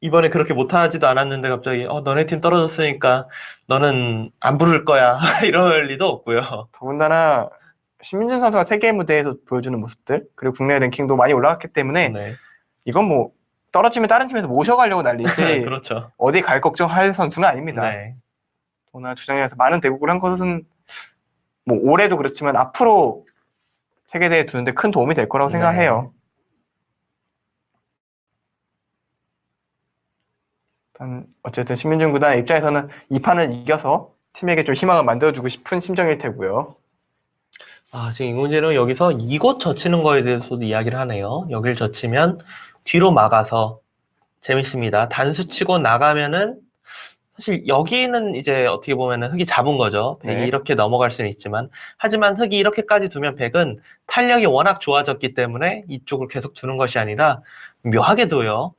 이번에 그렇게 못하지도 않았는데 갑자기 너네 팀 떨어졌으니까 너는 안 부를 거야 이럴 리도 없고요. 더군다나 신민준 선수가 세계 무대에서 보여주는 모습들 그리고 국내 랭킹도 많이 올라갔기 때문에 네. 이건 뭐 떨어지면 다른 팀에서 모셔가려고 난리지 그렇죠. 어디 갈 걱정할 선수는 아닙니다. 네. 더구나 주장에서 많은 대국을 한 것은 뭐 올해도 그렇지만 앞으로 세계대회 두는데 큰 도움이 될 거라고 네. 생각해요. 어쨌든 신민준 구단 입장에서는 이 판을 이겨서 팀에게 좀 희망을 만들어주고 싶은 심정일 테고요. 지금 인공지능은 여기서 이곳 젖히는 거에 대해서도 이야기를 하네요. 여길 젖히면 뒤로 막아서 재밌습니다. 단수 치고 나가면은 사실 여기는 이제 어떻게 보면은 흑이 잡은 거죠. 백이 네. 이렇게 넘어갈 수는 있지만 하지만 흑이 이렇게까지 두면 백은 탄력이 워낙 좋아졌기 때문에 이쪽을 계속 두는 것이 아니라 묘하게 둬요.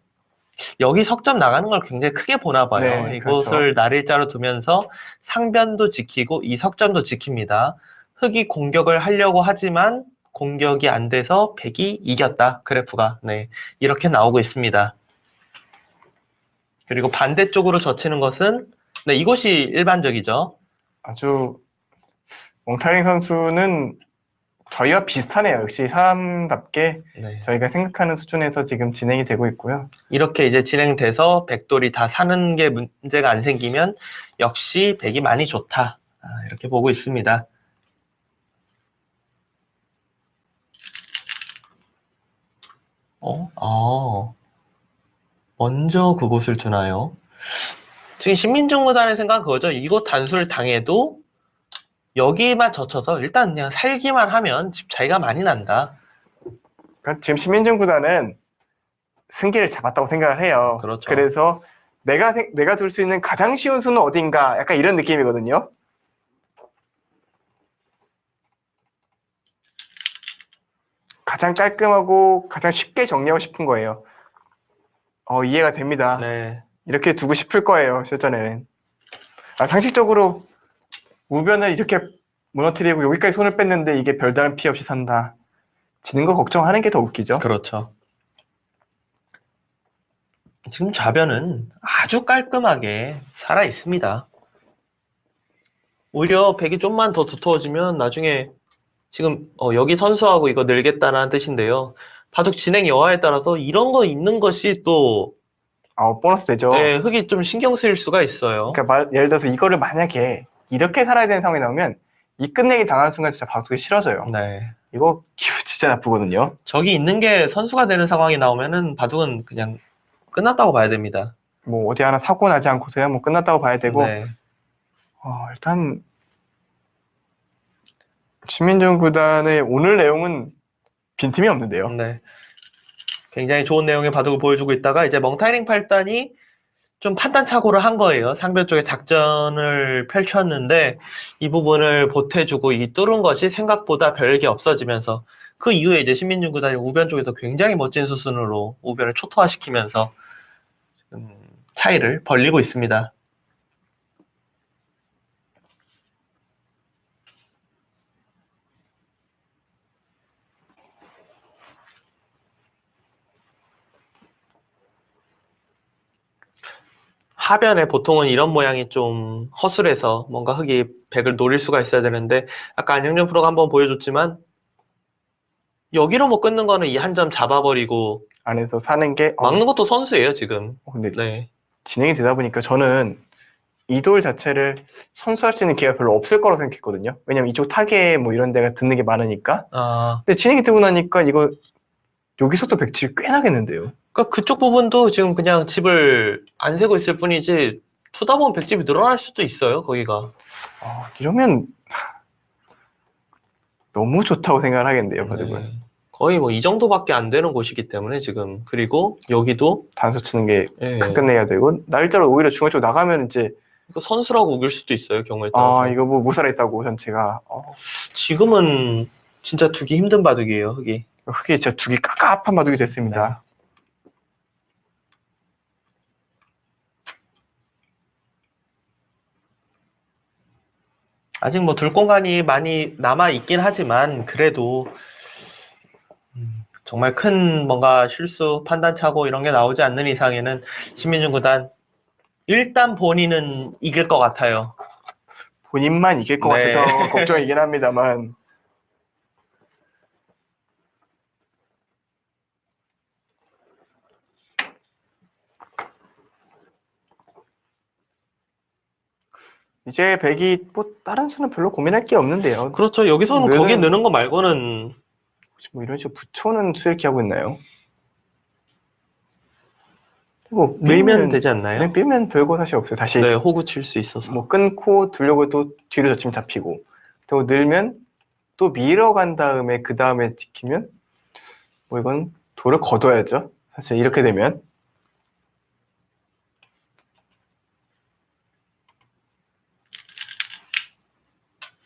여기 석점 나가는 걸 굉장히 크게 보나 봐요. 네, 이곳을 날일자로 두면서 상변도 지키고 이 석점도 지킵니다. 흑이 공격을 하려고 하지만 공격이 안 돼서 백이 이겼다. 그래프가 네, 이렇게 나오고 있습니다. 그리고 반대쪽으로 젖히는 것은 네, 이곳이 일반적이죠. 아주 몽타링 선수는 저희와 비슷하네요. 역시 사람답게 네. 저희가 생각하는 수준에서 지금 진행이 되고 있고요. 이렇게 이제 진행돼서 백돌이 다 사는 게 문제가 안 생기면 역시 백이 많이 좋다. 이렇게 보고 있습니다. 먼저 그곳을 두나요? 지금 신민중 구단의 생각은 그거죠. 이곳 단수를 당해도 여기만 젖혀서 일단 그냥 살기만 하면 집 차이가 많이 난다. 그러니까 지금 신민중 구단은 승기를 잡았다고 생각을 해요. 그렇죠. 그래서 내가 둘 수 있는 가장 쉬운 수는 어딘가 약간 이런 느낌이거든요. 가장 깔끔하고 가장 쉽게 정리하고 싶은 거예요. 이해가 됩니다. 네. 이렇게 두고 싶을 거예요. 실전에는. 상식적으로 우변을 이렇게 무너뜨리고 여기까지 손을 뺐는데 이게 별다른 피해 없이 산다. 지는 거 걱정하는 게 더 웃기죠. 그렇죠. 지금 좌변은 아주 깔끔하게 살아 있습니다. 오히려 백이 좀만 더 두터워지면 나중에 지금 여기 선수하고 이거 늘겠다는 뜻인데요. 바둑 진행 여하에 따라서 이런 거 있는 것이 또 보너스 되죠. 네, 흙이 좀 신경 쓰일 수가 있어요. 그러니까 예를 들어서 이거를 만약에 이렇게 살아야 되는 상황이 나오면 이 끝내기 당하는 순간 진짜 바둑이 싫어져요. 네. 이거 기분 진짜 나쁘거든요. 저기 있는 게 선수가 되는 상황이 나오면은 바둑은 그냥 끝났다고 봐야 됩니다. 뭐 어디 하나 사고 나지 않고서야 뭐 끝났다고 봐야 되고 네. 일단 신민중 구단의 오늘 내용은 빈틈이 없는데요. 네. 굉장히 좋은 내용의 바둑을 보여주고 있다가 이제 멍타이링 8단이 좀 판단착오를 한 거예요. 상대 쪽에 작전을 펼쳤는데 이 부분을 보태주고 이 뚫은 것이 생각보다 별게 없어지면서 그 이후에 이제 신민중 구단이 우변 쪽에서 굉장히 멋진 수순으로 우변을 초토화시키면서 차이를 벌리고 있습니다. 하변에 보통은 이런 모양이 좀 허술해서 뭔가 흙이 백을 노릴 수가 있어야 되는데 아까 안영준 프로가 한번 보여줬지만 여기로 뭐 끊는 거는 이 한 점 잡아버리고 안에서 사는 게 막는 것도 선수예요 지금. 근데 네. 진행이 되다 보니까 저는 이 돌 자체를 선수할 수 있는 기회가 별로 없을 거라고 생각했거든요. 왜냐면 이쪽 타겟 뭐 이런 데가 듣는 게 많으니까. 근데 진행이 되고 나니까 이거 여기서도 백집이 꽤 나겠는데요. 그러니까 그쪽 부분도 지금 그냥 집을 안 세고 있을 뿐이지 투다 보면 백집이 늘어날 수도 있어요 거기가. 이러면 너무 좋다고 생각을 하겠는데요, 바둑은. 네. 거의 뭐 이 정도밖에 안 되는 곳이기 때문에 지금. 그리고 여기도 단수 치는 게 네. 끝내야 되고 날짜로 오히려 중앙 쪽 나가면 이제 이거 선수라고 우길 수도 있어요 경우에 따라서. 이거 뭐 못 살아있다고 전체가. 지금은 진짜 두기 힘든 바둑이에요 흙이. 흙이 진짜 두기 깝깝한 바둑이 됐습니다. 네. 아직 뭐 둘 공간이 많이 남아 있긴 하지만 그래도 정말 큰 뭔가 실수, 판단착오 이런 게 나오지 않는 이상에는 신민중 구단 일단 본인은 이길 것 같아요. 본인만 이길 것 네. 같아서 걱정이긴 합니다만. 이제 백이 뭐 다른 수는 별로 고민할 게 없는데요. 그렇죠. 여기서는 거기 넣는 거 말고는 혹시 뭐 이런 식으로 붙여오는 수일기 하고 있나요? 뭐 밀면 되지 않나요? 네, 밀면 별거 사실 없어요. 다시 네, 호구 칠 수 있어서. 뭐 끊고 두려고 해도 뒤로 젖히면 잡히고 또 늘면 또 밀어간 다음에 그 다음에 지키면 뭐 이건 돌을 걷어야죠. 사실 이렇게 되면.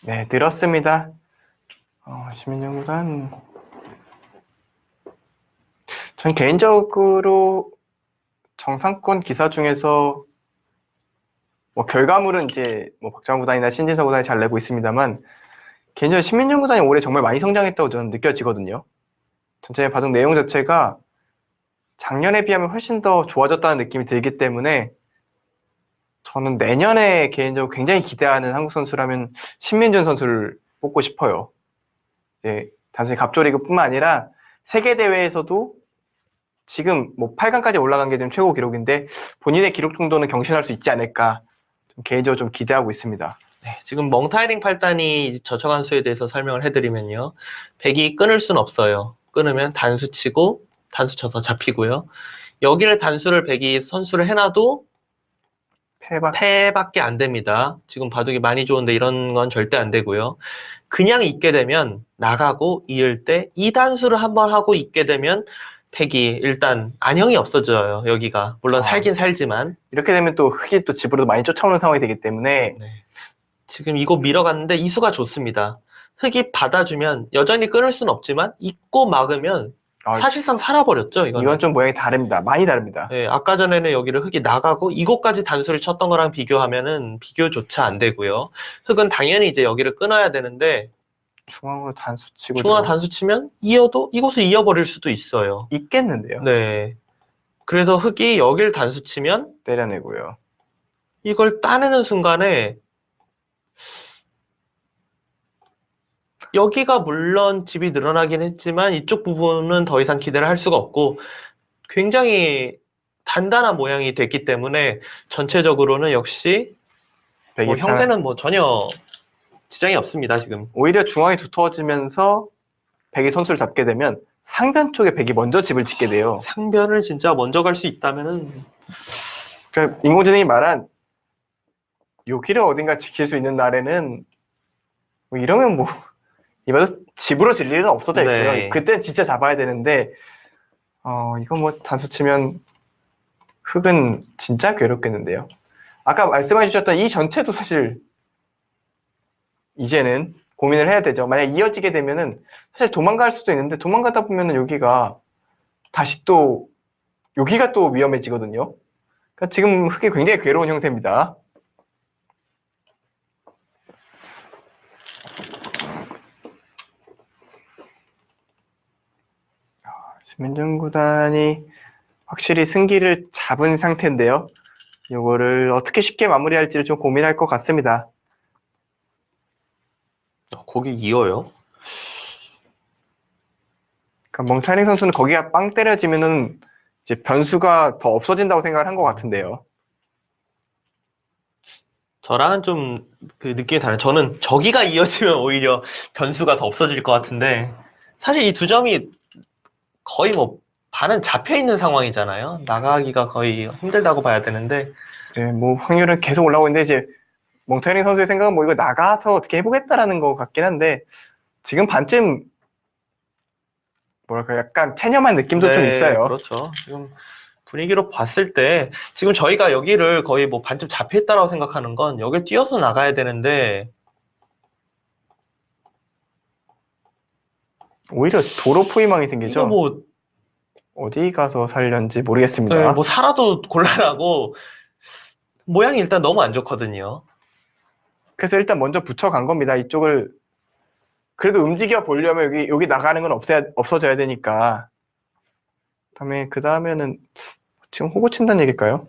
네, 늘었습니다. 신민중 구단. 전 개인적으로 정상권 기사 중에서 뭐 결과물은 이제 뭐 박정환 구단이나 신진서 구단이 잘 내고 있습니다만 개인적으로 신민중 구단이 올해 정말 많이 성장했다고 저는 느껴지거든요. 전체 바둑 내용 자체가 작년에 비하면 훨씬 더 좋아졌다는 느낌이 들기 때문에 저는 내년에 개인적으로 굉장히 기대하는 한국 선수라면 신민준 선수를 뽑고 싶어요. 네, 단순히 갑조리그뿐만 아니라 세계 대회에서도 지금 뭐 8강까지 올라간 게 지금 최고 기록인데 본인의 기록 정도는 경신할 수 있지 않을까 개인적으로 좀 기대하고 있습니다. 네, 지금 멍타이링 8단이 젖혀간 수에 대해서 설명을 해드리면요. 백이 끊을 순 없어요. 끊으면 단수 치고 단수 쳐서 잡히고요. 여기를 단수를 백이 선수를 해놔도 패박. 패밖에 안 됩니다. 지금 바둑이 많이 좋은데 이런 건 절대 안 되고요. 그냥 있게 되면 나가고 이을 때 이 단수를 한번 하고 있게 되면 백이 일단 안형이 없어져요. 여기가 물론 아. 살긴 살지만 이렇게 되면 또 흑이 또 집으로 많이 쫓아오는 상황이 되기 때문에 네. 지금 이거 밀어갔는데 이 수가 좋습니다. 흑이 받아주면 여전히 끊을 수는 없지만 있고 막으면 아, 사실상 살아버렸죠. 이건 좀 모양이 다릅니다. 많이 다릅니다. 네, 아까 전에는 여기를 흑이 나가고 이곳까지 단수를 쳤던 거랑 비교하면은 비교조차 안 되고요. 흑은 당연히 이제 여기를 끊어야 되는데 중앙으로 단수 치고 중앙 들어가- 단수 치면 이어도 이곳을 이어버릴 수도 있어요. 있겠는데요. 네. 그래서 흑이 여길 단수 치면 때려내고요. 이걸 따내는 순간에 여기가 물론 집이 늘어나긴 했지만 이쪽 부분은 더 이상 기대를 할 수가 없고 굉장히 단단한 모양이 됐기 때문에 전체적으로는 역시 백이 형세는 뭐 전혀 지장이 없습니다, 지금. 오히려 중앙이 두터워지면서 백이 선수를 잡게 되면 상변 쪽에 백이 먼저 집을 짓게 돼요. 상변을 진짜 먼저 갈 수 있다면은 그러니까 인공지능이 말한 여기를 어딘가 지킬 수 있는 날에는 뭐 이러면 뭐 이봐도 집으로 질 일은 없어져 있고요. 네. 그땐 진짜 잡아야 되는데 이거 뭐 단수 치면 흑은 진짜 괴롭겠는데요. 아까 말씀해 주셨던 이 전체도 사실 이제는 고민을 해야 되죠. 만약 이어지게 되면은 사실 도망갈 수도 있는데 도망가다 보면은 여기가 다시 또 여기가 또 위험해지거든요. 그러니까 지금 흑이 굉장히 괴로운 형태입니다. 심민정 구단이 확실히 승기를 잡은 상태인데요. 이거를 어떻게 쉽게 마무리할지를 좀 고민할 것 같습니다. 거기 이어요? 그러니까 멍타닝 선수는 거기가 빵 때려지면은 이제 변수가 더 없어진다고 생각을 한 것 같은데요. 저랑은 좀 그 느낌이 다르요 저는 저기가 이어지면 오히려 변수가 더 없어질 것 같은데 사실 이 두 점이 거의 뭐 반은 잡혀 있는 상황이잖아요. 나가기가 거의 힘들다고 봐야 되는데 네, 뭐 확률은 계속 올라오고 있는데 이제 멍타닝 선수의 생각은 뭐 이거 나가서 어떻게 해보겠다라는 것 같긴 한데 지금 반쯤 뭐랄까 약간 체념한 느낌도 좀 네, 있어요. 그렇죠. 지금 분위기로 봤을 때 지금 저희가 여기를 거의 뭐 반쯤 잡혀 있다라고 생각하는 건 여길 뛰어서 나가야 되는데 오히려 도로 포위망이 생기죠. 이거 뭐, 어디 가서 살련지 모르겠습니다. 네, 뭐 살아도 곤란하고 모양이 일단 너무 안 좋거든요. 그래서 일단 먼저 붙여간 겁니다. 이쪽을 그래도 움직여 보려면 여기 나가는 건 없어져야 되니까. 그 다음에는 지금 호구 친다는 얘기일까요?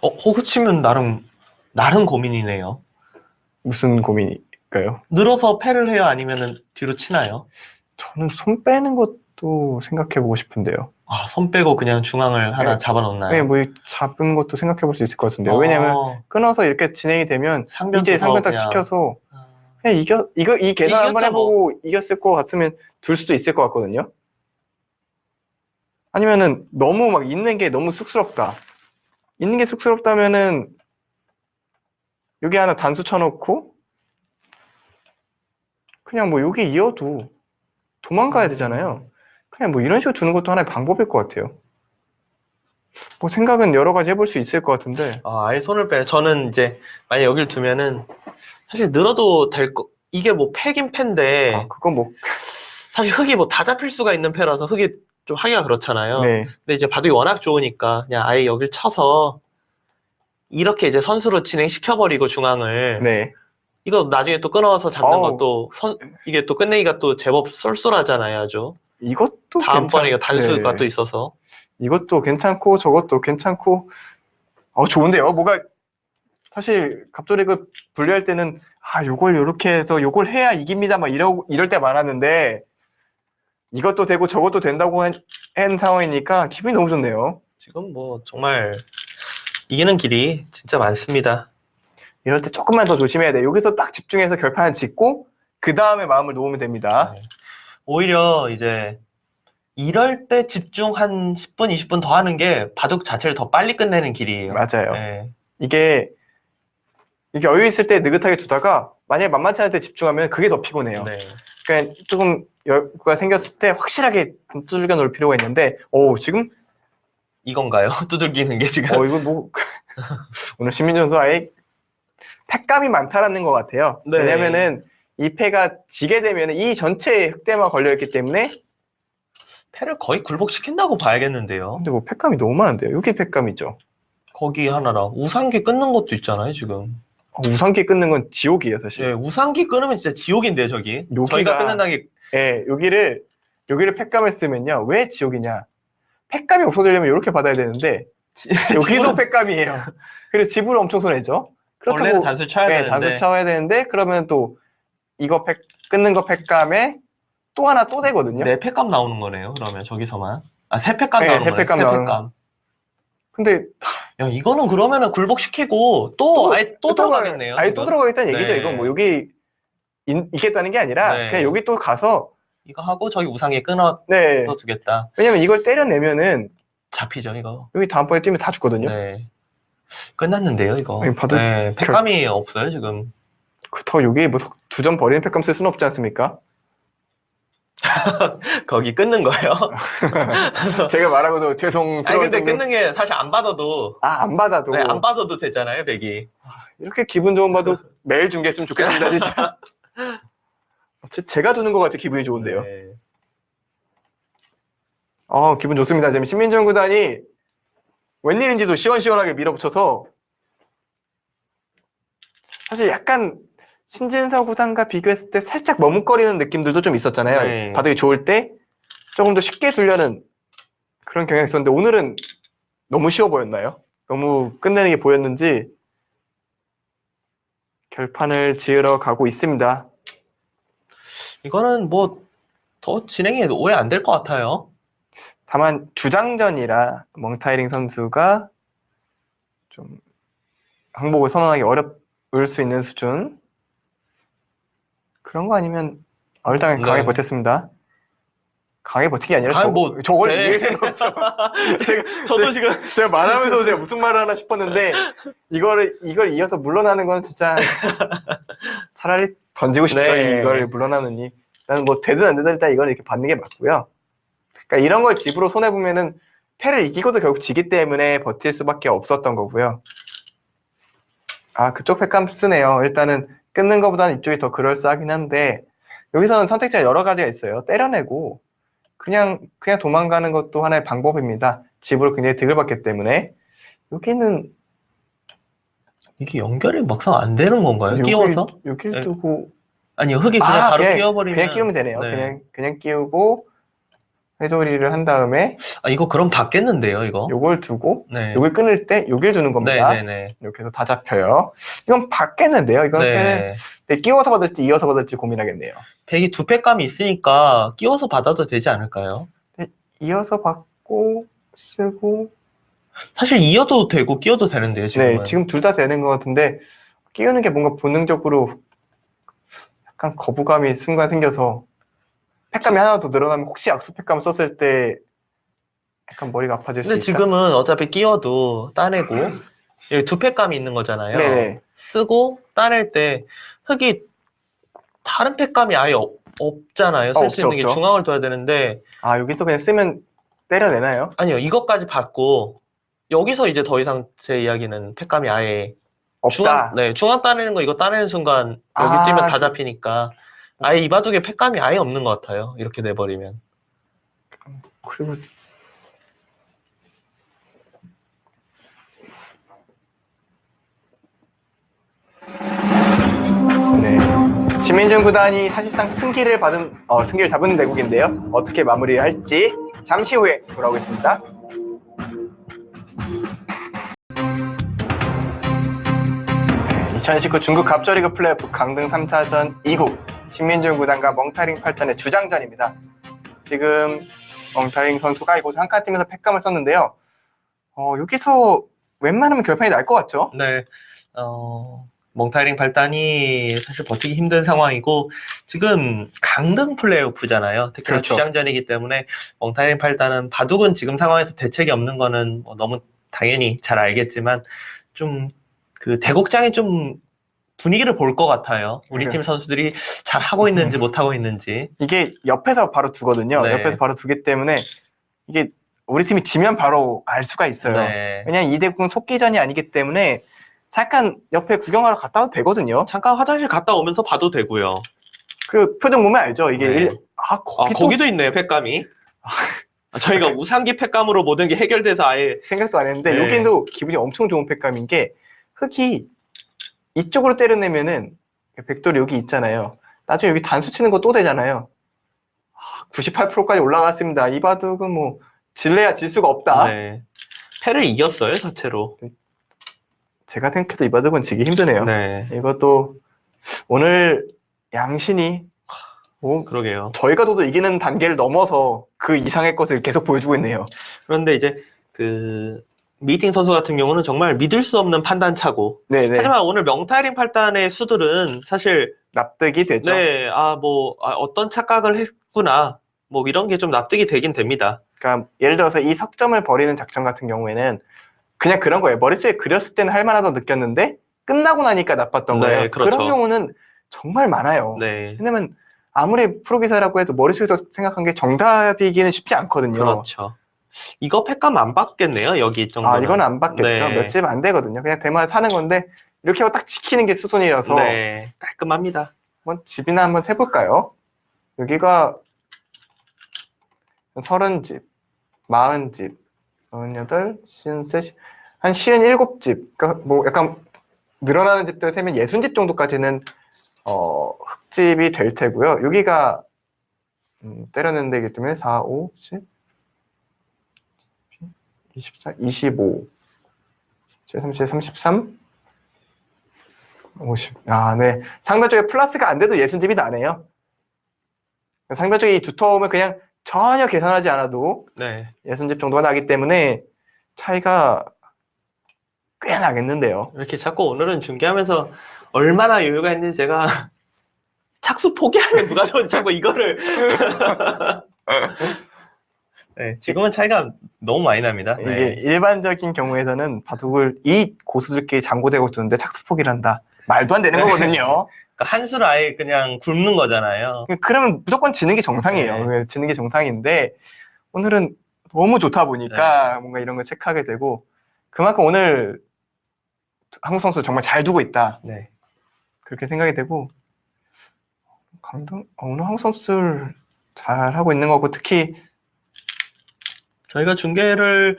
호구 치면 나름 고민이네요. 무슨 고민일까요? 늘어서 패를 해요? 아니면은 뒤로 치나요? 저는 손 빼는 것도 생각해보고 싶은데요. 아, 손 빼고 그냥 중앙을 하나 네. 잡아놓나요? 네, 뭐 잡은 것도 생각해볼 수 있을 것 같은데요. 왜냐면 끊어서 이렇게 진행이 되면 상변 이제 상변 딱 그냥. 시켜서 그냥 이 계산 한번 이겼죠, 해보고 이겼을 것 같으면 둘 수도 있을 것 같거든요. 아니면은 너무 막 있는 게 너무 쑥스럽다. 있는 게 쑥스럽다면은 여기 하나 단수 쳐놓고 그냥 뭐 여기 이어도 도망가야 되잖아요. 그냥 뭐 이런 식으로 두는 것도 하나의 방법일 것 같아요. 뭐 생각은 여러 가지 해볼 수 있을 것 같은데 아예 손을 빼. 저는 이제 만약 여길 두면은 사실 늘어도 이게 뭐 패긴 패인데 그건 뭐 사실 흑이 뭐 다 잡힐 수가 있는 패라서 흑이 좀 하기가 그렇잖아요. 네. 근데 이제 바둑이 워낙 좋으니까 그냥 아예 여길 쳐서 이렇게 이제 선수로 진행시켜버리고 중앙을 네. 이거 나중에 또 끊어서 잡는 어우. 것도 이게 또 끝내기가 또 제법 쏠쏠하잖아요, 아주. 이것도 다음번에 이거 단수가 네. 또 있어서. 이것도 괜찮고 저것도 괜찮고 좋은데요. 뭐가 사실 갑조리그 분류할 때는 요걸 요렇게 해서 요걸 해야 이깁니다 막 이럴 때 많았는데 이것도 되고 저것도 된다고 한 상황이니까 기분이 너무 좋네요. 지금 뭐 정말 이기는 길이 진짜 많습니다. 이럴 때 조금만 더 조심해야 돼. 여기서 딱 집중해서 결판을 짓고 그 다음에 마음을 놓으면 됩니다. 네. 오히려 이제 이럴 때 집중 한 10분, 20분 더 하는 게 바둑 자체를 더 빨리 끝내는 길이에요. 맞아요. 네. 이게 여유 있을 때 느긋하게 두다가 만약에 만만치 않을 때 집중하면 그게 더 피곤해요. 네. 그러니까 조금 여유가 생겼을 때 확실하게 두들겨 놓을 필요가 있는데, 지금 이건가요? 두들기는 게 지금. 이거 뭐 오늘 신민준 선수 아예 패감이 많다라는 것 같아요. 네. 왜냐면은 이 패가 지게 되면 이 전체에 흑대만 걸려있기 때문에. 패를 거의 굴복시킨다고 봐야겠는데요. 근데 뭐 패감이 너무 많은데요. 여기 패감이죠. 거기 하나라. 우상기 끊는 것도 있잖아요, 지금. 우상기 끊는 건 지옥이에요, 사실. 예, 우상기 끊으면 진짜 지옥인데요, 저기. 저희가 끊는다는 게. 예, 여기를 패감을 쓰면요. 왜 지옥이냐? 패감이 없어지려면 이렇게 받아야 되는데 여기도 패감이에요. 그래서 집으로 엄청 손해죠. 그렇다고 원래는 단수 쳐야 되는데. 단수 쳐야 되는데 그러면 또 이거 끊는 거 패감에 또 하나 또 되거든요. 네, 패감 나오는 거네요. 그러면 저기서만. 세 패감 네, 나오는 세 거네요. 패감 세 나오는 패감. 근데 야, 이거는 그러면은 굴복시키고 아예 또 들어가겠네요. 아예 또 들어가겠다는 얘기죠. 네. 이건 뭐 여기 있겠다는 게 아니라 네. 그냥 여기 또 가서 이거 하고 저기 우상기 끊어서 네. 주겠다. 왜냐면 이걸 때려내면은 잡히죠, 이거. 여기 다음번에 뛰면 다 죽거든요. 네. 끝났는데요, 이거. 아니, 바둑 네, 패감이 없어요, 지금. 그렇다고 여기 뭐 2점 버리는 패감 쓸 수는 없지 않습니까? 거기 끊는 거예요. 제가 말하고도 죄송스러울 아니, 근데 정도. 끊는 게 사실 안 받아도. 안 받아도. 네, 안 받아도 되잖아요, 백이. 이렇게 기분 좋은 바둑 매일 중계했으면 좋겠습니다, 진짜. 제가 두는 것 같이 기분이 좋은데요. 네. 기분 좋습니다. 지금 신민준 구단이 웬일인지도 시원시원하게 밀어붙여서 사실 약간 신진서 구단과 비교했을 때 살짝 머뭇거리는 느낌들도 좀 있었잖아요. 네. 바둑이 좋을 때 조금 더 쉽게 두려는 그런 경향이 있었는데 오늘은 너무 쉬워 보였나요? 너무 끝내는 게 보였는지 결판을 지으러 가고 있습니다. 이거는 뭐 더 진행이 오해 안 될 것 같아요. 다만 주장전이라 멍타이링 선수가 좀 항복을 선언하기 어려울 수 있는 수준 그런 거 아니면 얼당히 강하게 네. 버텼습니다. 강하게 버틴 게 아니라 저걸 네. 이길 수가 없죠. 저도 지금 제가 말하면서 제가 무슨 말을 하나 싶었는데 이걸 이어서 물러나는 건 진짜 차라리 던지고 싶죠. 네. 이걸 물러나느니 나는 뭐 되든 안 되든 일단 이걸 이렇게 받는 게 맞고요. 그러니까 이런 걸 집으로 손해 보면은 패를 이기고도 결국 지기 때문에 버틸 수밖에 없었던 거고요. 그쪽 패감 쓰네요. 일단은 끊는 것보다는 이쪽이 더 그럴싸하긴 한데 여기서는 선택지가 여러 가지가 있어요. 때려내고 그냥 도망가는 것도 하나의 방법입니다. 집으로 굉장히 득을 받기 때문에 여기는 이게 연결이 막상 안 되는 건가요? 끼워서? 여기를 두고 아니요, 흙이 그냥 바로 그냥, 끼워버리면 그냥 끼우면 되네요. 네. 그냥 끼우고 회돌이를 한 다음에 이거 그럼 받겠는데요, 이거? 요걸 두고 네. 요걸 끊을 때 요길 두는 겁니다. 네네네. 이렇게 해서 다 잡혀요. 이건 받겠는데요. 이거는 네. 끼워서 받을지 이어서 받을지 고민하겠네요. 백이 두 패감이 있으니까 끼워서 받아도 되지 않을까요? 이어서 받고 쓰고 사실 이어도 되고 끼워도 되는데요, 지금은. 네, 지금 둘 다 되는 것 같은데 끼우는 게 뭔가 본능적으로 약간 거부감이 순간 생겨서 패감이 하나 더 늘어나면 혹시 악수 패감 썼을 때 약간 머리가 아파질 수 있다. 근데 지금은 어차피 끼워도 따내고 여기 두 패감이 있는 거잖아요. 네네. 쓰고 따낼 때 흙이 다른 패감이 아예 없잖아요. 쓸 수 있는 게 없죠. 중앙을 둬야 되는데 여기서 그냥 쓰면 때려내나요? 아니요, 이것까지 받고 여기서 이제 더 이상 제 이야기는 패감이 아예 없다. 중앙 따내는 거 이거 따내는 순간 여기 뛰면 다 잡히니까 아예 이 바둑에 패감이 아예 없는 것 같아요. 이렇게 돼버리면. 그리고 네, 신민준 구단이 사실상 승기를 잡은 대국인데요. 어떻게 마무리할지 잠시 후에 돌아오겠습니다. 네, 2019 중국 갑절리그 플레이오프 강등 3차전 2국 신민준 구단과 멍타이링 8단의 주장전입니다. 지금 멍타이링 선수가 이곳 한 칸 뛰면서 패감을 썼는데요. 여기서 웬만하면 결판이 날 것 같죠? 네. 멍타이링 발단이 사실 버티기 힘든 상황이고 지금 강등 플레이오프잖아요. 특히나 그렇죠. 주장전이기 때문에 멍타이링 발단은 바둑은 지금 상황에서 대책이 없는 거는 뭐 너무 당연히 잘 알겠지만 좀 그 대국장이 좀 분위기를 볼 것 같아요. 우리 팀 선수들이 잘 하고 있는지 못 하고 있는지. 이게 옆에서 바로 두거든요. 네. 옆에서 바로 두기 때문에 이게 우리 팀이 지면 바로 알 수가 있어요. 네. 왜냐면 2대0 속기전이 아니기 때문에 잠깐 옆에 구경하러 갔다 와도 되거든요. 잠깐 화장실 갔다 오면서 봐도 되고요. 그 표정 보면 알죠. 이게 네. 거기 거기도 있네요, 팩감이. 저희가 우상기 팩감으로 모든 게 해결돼서 아예 생각도 안 했는데 네. 여기도 기분이 엄청 좋은 팩감인 게 흙이 이쪽으로 때려내면은 백돌이 여기 있잖아요. 나중에 여기 단수 치는 거 또 되잖아요. 98%까지 올라갔습니다. 이 바둑은 뭐 질래야 질 수가 없다. 네. 패를 이겼어요, 자체로. 제가 생각해도 이 바둑은 지기 힘드네요. 네. 이것도 오늘 양신이 그러게요. 저희가 둬도 이기는 단계를 넘어서 그 이상의 것을 계속 보여주고 있네요. 그런데 이제 그 미팅 선수 같은 경우는 정말 믿을 수 없는 판단차고. 네네. 하지만 오늘 명타이링 팔단의 수들은 사실 납득이 되죠. 네, 어떤 착각을 했구나. 뭐 이런 게 좀 납득이 되긴 됩니다. 그러니까 예를 들어서 이 석점을 버리는 작전 같은 경우에는 그냥 그런 거예요. 머릿속에 그렸을 때는 할만하다고 느꼈는데 끝나고 나니까 나빴던 네, 거예요. 그렇죠. 그런 경우는 정말 많아요. 네. 왜냐면 아무리 프로기사라고 해도 머릿속에서 생각한 게 정답이기는 쉽지 않거든요. 그렇죠. 이거 팩감 안 받겠네요, 여기 정도는. 이건 안 받겠죠. 네. 몇 집 안 되거든요. 그냥 대만 사는 건데 이렇게 하고 딱 지키는 게 수순이라서 네, 깔끔합니다. 한번 집이나 한번 세볼까요? 여기가 30집, 40집, 48, 53, 한 57집. 그러니까 뭐 약간 늘어나는 집들 세면 60집 정도까지는 흙집이 될 테고요. 여기가 때려는 데이기 때문에 4, 5, 10, 24, 25, 37, 33, 50. 네. 상변 쪽에 플러스가 안 돼도 60집이 나네요. 상변 쪽에 이 두터움을 그냥 전혀 계산하지 않아도 네. 60집 정도가 나기 때문에 차이가 꽤 나겠는데요. 이렇게 자꾸 오늘은 중계하면서 얼마나 여유가 있는지 제가 착수 포기하면 누가 좋은지 자꾸 이거를. 네, 지금은 차이가 너무 많이 납니다. 이게 네. 일반적인 경우에서는 바둑을 이 고수들끼리 장고되고 두는데 착수포기를 한다. 말도 안 되는 네. 거거든요. 그러니까 한 수를 아예 그냥 굶는 거잖아요. 그러면 무조건 지는 게 정상이에요. 네. 지는 게 정상인데 오늘은 너무 좋다 보니까 뭔가 이런 걸 체크하게 되고 그만큼 오늘 한국 선수 정말 잘 두고 있다. 네. 그렇게 생각이 되고 오늘 한국 선수들 잘 하고 있는 거고 특히 저희가 중계를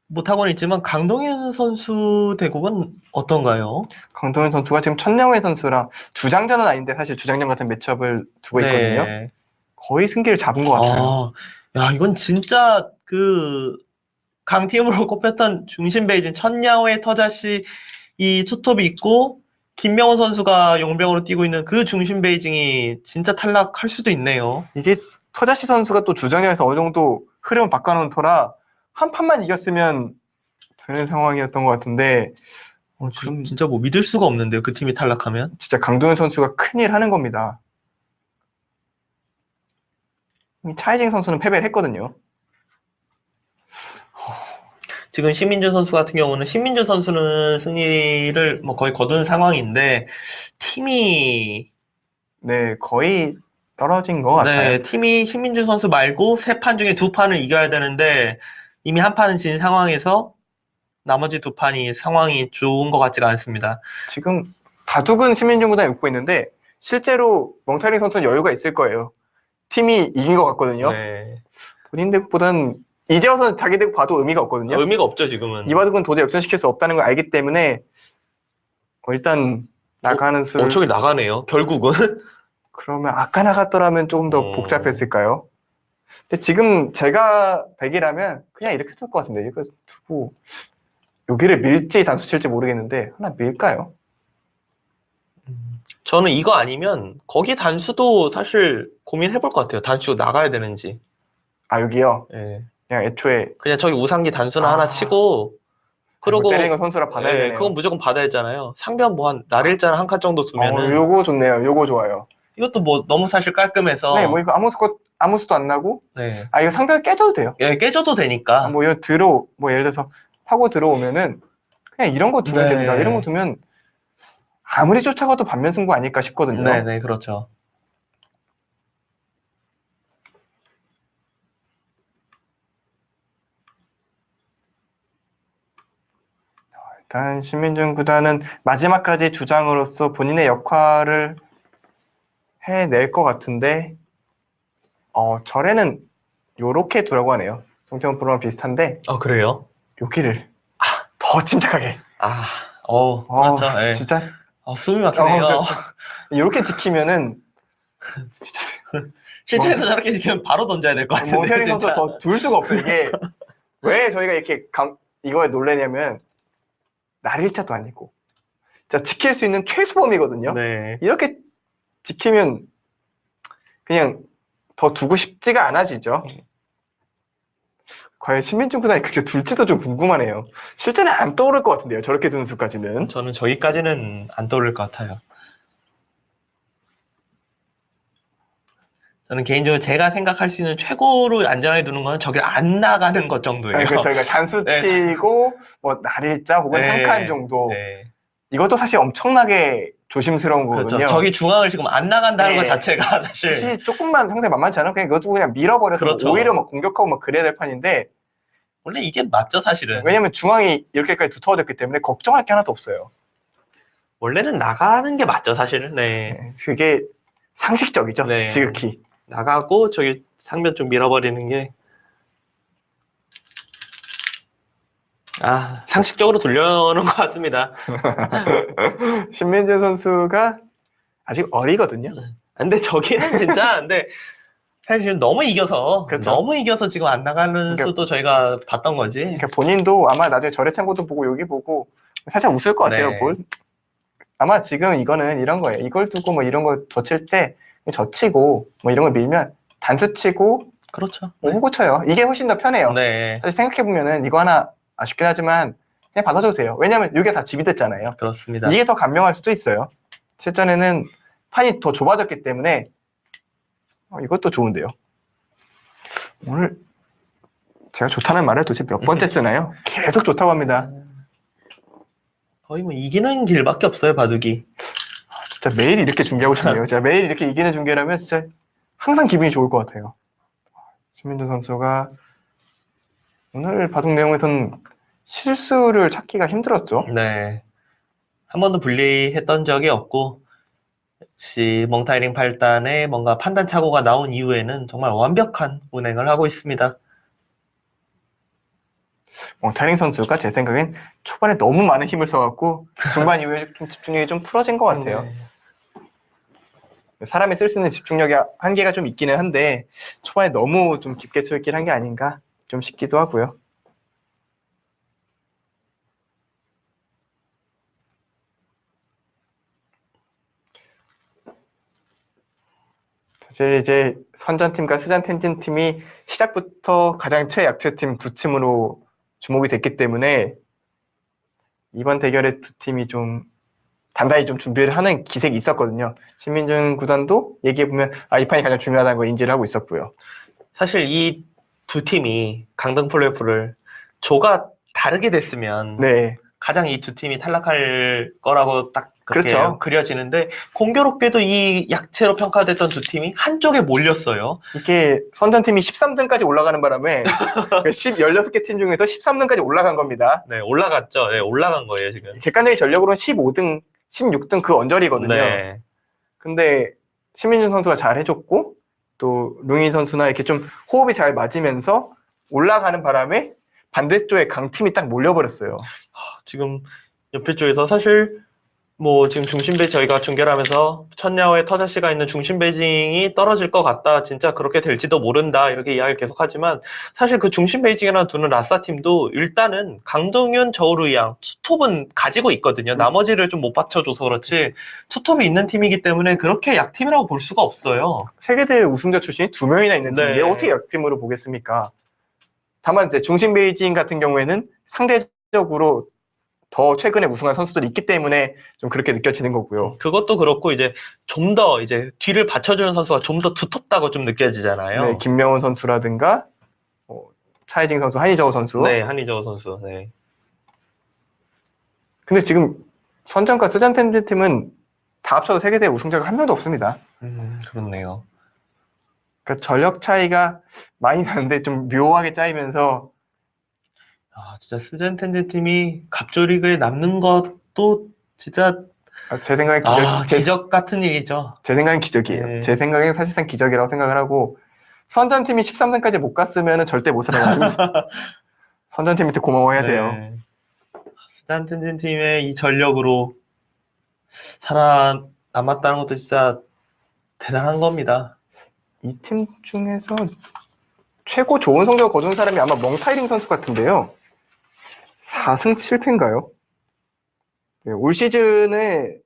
못하고는 있지만 강동현 선수 대국은 어떤가요? 강동현 선수가 지금 천명회 선수랑 주장전은 아닌데 사실 주장전 같은 매첩을 두고 있거든요. 네. 거의 승기를 잡은 것 같아요. 야, 이건 진짜 그 강팀으로 꼽혔던 중심 베이징 천야오의 터자시 이 투톱이 있고 김명훈 선수가 용병으로 뛰고 있는 그 중심 베이징이 진짜 탈락할 수도 있네요. 이게 터자시 선수가 또 주장전에서 어느 정도 흐름을 바꿔놓은 터라 한 판만 이겼으면 되는 상황이었던 것 같은데 지금 진짜 뭐 믿을 수가 없는데요. 그 팀이 탈락하면. 진짜 강동현 선수가 큰일 하는 겁니다. 차이징 선수는 패배를 했거든요. 지금 신민준 선수 같은 경우는 신민준 선수는 승리를 뭐 거의 거둔 상황인데 팀이 거의 떨어진 것 같아요. 네, 팀이 신민준 선수 말고 3판 중에 2판을 이겨야 되는데 이미 한 판은 진 상황에서 나머지 2판이 상황이 좋은 것 같지가 않습니다. 지금 바둑은 신민준 구단이 웃고 있는데 실제로 멍타이링 선수는 여유가 있을 거예요. 팀이 이긴 것 같거든요. 네. 본인 덱보다는 이제 와서 자기 덱 봐도 의미가 없거든요. 의미가 없죠, 지금은. 이 바둑은 도저히 역전시킬 수 없다는 걸 알기 때문에 일단 나가는 수를 저기 나가네요, 결국은. 그러면 아까 나갔더라면 조금 더 복잡했을까요? 근데 지금 제가 100이라면 그냥 이렇게 둘 것 같은데 이거 두고 여기를 밀지 단수 칠지 모르겠는데 하나 밀까요? 저는 이거 아니면 거기 단수도 사실 고민해볼 것 같아요. 단수 나가야 되는지. 여기요? 예. 그냥 애초에 그냥 저기 우상기 단수나 하나 치고 그리고 때리는 거 선수라 받아야 예, 되네요. 그건 무조건 받아야 했잖아요. 상변 뭐 한 날일자는 한 칸 정도 두면은 요거 좋네요. 요거 좋아요. 이것도 뭐 너무 사실 깔끔해서 네, 뭐 이거 아무 수도 안 나고, 네. 이거 상변 깨져도 돼요. 예, 깨져도 되니까. 뭐 이거 뭐 예를 들어서 파고 들어오면은 그냥 이런 거 두면 네. 됩니다. 이런 거 두면 아무리 쫓아가도 반면 승부 아닐까 싶거든요. 네네, 그렇죠. 일단 신민준 구단은 마지막까지 주장으로서 본인의 역할을 해낼 것 같은데, 절에는 요렇게 두라고 하네요. 송태훈 프로랑 비슷한데 그래요? 여기를 더 침착하게. 그렇죠. 예. 진짜 숨이 막히네요. 이렇게 지키면은 진짜 실전에서 저렇게 지키면 바로 던져야 될 것 같은데. 몽테리 선수 진짜. 더 둘 수가 없어요. 이게 왜 저희가 이렇게 이거에 놀래냐면 날일자도 아니고 진짜 지킬 수 있는 최소범이거든요. 네. 이렇게 지키면 그냥 더 두고 싶지가 않아지죠. 과연 신민준 구단이 그렇게 둘지도 좀 궁금하네요. 실제는 안 떠오를 것 같은데요. 저렇게 두는 수까지는. 저는 저기까지는 안 떠오를 것 같아요. 저는 개인적으로 제가 생각할 수 있는 최고로 안전하게 두는 거는 저길 안 나가는 것 정도예요. 그러니까 저희가 단수 네. 치고 뭐 날일자 혹은 네. 한 칸 정도. 네. 이것도 사실 엄청나게 조심스러운 거거든요. 그렇죠. 저기 중앙을 지금 안 나간다는 네. 것 자체가 사실. 사실 조금만 상대 만만치 않으면 그냥 이거 두고 그냥 밀어버려서 그렇죠. 오히려 막 공격하고 막 그래야 될 판인데, 원래 이게 맞죠, 사실은. 왜냐면 중앙이 이렇게까지 두터워졌기 때문에 걱정할 게 하나도 없어요. 원래는 나가는 게 맞죠, 사실은. 네. 네, 그게 상식적이죠. 네. 지극히. 나가고 저기 상변 좀 밀어버리는 게 상식적으로 두려는 것 같습니다. 신민재 선수가 아직 어리거든요. 근데 저기는 진짜 사실 너무 이겨서 그렇죠. 너무 이겨서 지금 안 나가는 그러니까- 수도 저희가 봤던 거지. 그러니까 본인도 아마 나중에 절의 창고도 보고 여기 보고 살짝 웃을 것 같아요. 네. 아마 지금 이거는 이런 거예요. 이걸 두고 뭐 이런 거 젖힐 때 젖히고 뭐 이런 거 밀면 단수 치고 그렇죠. 오고 쳐요. 이게 훨씬 더 편해요. 네, 사실 생각해보면은 이거 하나 아쉽긴 하지만 그냥 받아줘도 돼요. 왜냐면 이게 다 집이 됐잖아요. 그렇습니다. 이게 더 간명할 수도 있어요. 실전에는 판이 더 좁아졌기 때문에 이것도 좋은데요. 오늘 제가 좋다는 말을 도대체 몇 번째 쓰나요? 계속 좋다고 합니다. 거의 뭐 이기는 길밖에 없어요, 바둑이. 진짜 매일 이렇게 중계하고 싶네요. 진짜 매일 이렇게 이기는 중계라면 진짜 항상 기분이 좋을 것 같아요. 신민준 선수가 오늘 바둑 내용에서는 실수를 찾기가 힘들었죠. 네. 한 번도 분리했던 적이 없고, 역시 멍타이링 8단에 뭔가 판단 착오가 나온 이후에는 정말 완벽한 운행을 하고 있습니다. 타이링 선수가 제 생각엔 초반에 너무 많은 힘을 써갖고 중반 이후에 좀 집중력이 좀 풀어진 것 같아요. 네. 사람이 쓸 수 있는 집중력이 한계가 좀 있기는 한데 초반에 너무 좀 깊게 쏠길 한 게 아닌가 좀 싶기도 하고요. 사실 이제 선전팀과 스잔텐진 팀이 시작부터 가장 최약체팀 두 팀으로 주목이 됐기 때문에 이번 대결에 두 팀이 좀 단단히 좀 준비를 하는 기색이 있었거든요. 신민준 구단도 얘기해보면 이 판이 가장 중요하다는 걸 인지를 하고 있었고요. 사실 이 두 팀이 강등 플레이오프를 조가 다르게 됐으면 네, 가장 이 두 팀이 탈락할 거라고 딱 그렇게 그렇죠. 그려지는데 공교롭게도 이 약체로 평가됐던 두 팀이 한쪽에 몰렸어요. 이게 선전팀이 13등까지 올라가는 바람에 16개 팀 중에서 13등까지 올라간 겁니다. 네, 올라갔죠. 네, 올라간 거예요, 지금. 객관적인 전력으로는 15등, 16등 그 언저리거든요. 네. 근데 신민준 선수가 잘 해줬고 또 룽인 선수나 이렇게 좀 호흡이 잘 맞으면서 올라가는 바람에 반대쪽에 강팀이 딱 몰려버렸어요. 지금 옆에 쪽에서 사실 뭐 지금 중심 베이징 저희가 중계를 하면서 천야오의 터자씨가 있는 중심 베이징이 떨어질 것 같다. 진짜 그렇게 될지도 모른다. 이렇게 이야기를 계속하지만 사실 그 중심 베이징이라는 두는 라싸 팀도 일단은 강동윤, 저우루이양 투톱은 가지고 있거든요. 나머지를 좀 못 받쳐줘서 그렇지 투톱이 있는 팀이기 때문에 그렇게 약팀이라고 볼 수가 없어요. 세계대회 우승자 출신이 2명이나 있는 네. 팀인데 어떻게 약팀으로 보겠습니까? 다만 이제 중심 베이징 같은 경우에는 상대 적으로 더 최근에 우승한 선수들이 있기 때문에 좀 그렇게 느껴지는 거고요. 그것도 그렇고 이제 좀 더 이제 뒤를 받쳐주는 선수가 좀 더 두텁다고 좀 느껴지잖아요. 네, 김명훈 선수라든가 차이징 선수, 한희저우 선수. 네, 한희저우 선수. 네. 근데 지금 선정과 스잔텐진 팀은 다 합쳐도 세계대회 우승자가 한 명도 없습니다. 그렇네요. 그러니까 전력 차이가 많이 나는데 좀 묘하게 짜이면서 진짜 스잔텐제 팀이 갑조리그에 남는 것도 진짜 제 생각엔 기적 같은 일이죠. 제 생각엔 기적이에요. 네. 제 생각엔 사실상 기적이라고 생각을 하고 선전팀이 13승까지 못 갔으면 절대 못 살아가지고 선전팀한테 고마워해야 돼요. 네. 스잔텐제 팀의 이 전력으로 살아남았다는 것도 진짜 대단한 겁니다. 이 팀 중에서 최고 좋은 성적을 거둔 사람이 아마 멍타이링 선수 같은데요. 4승 7패인가요? 네, 올 시즌에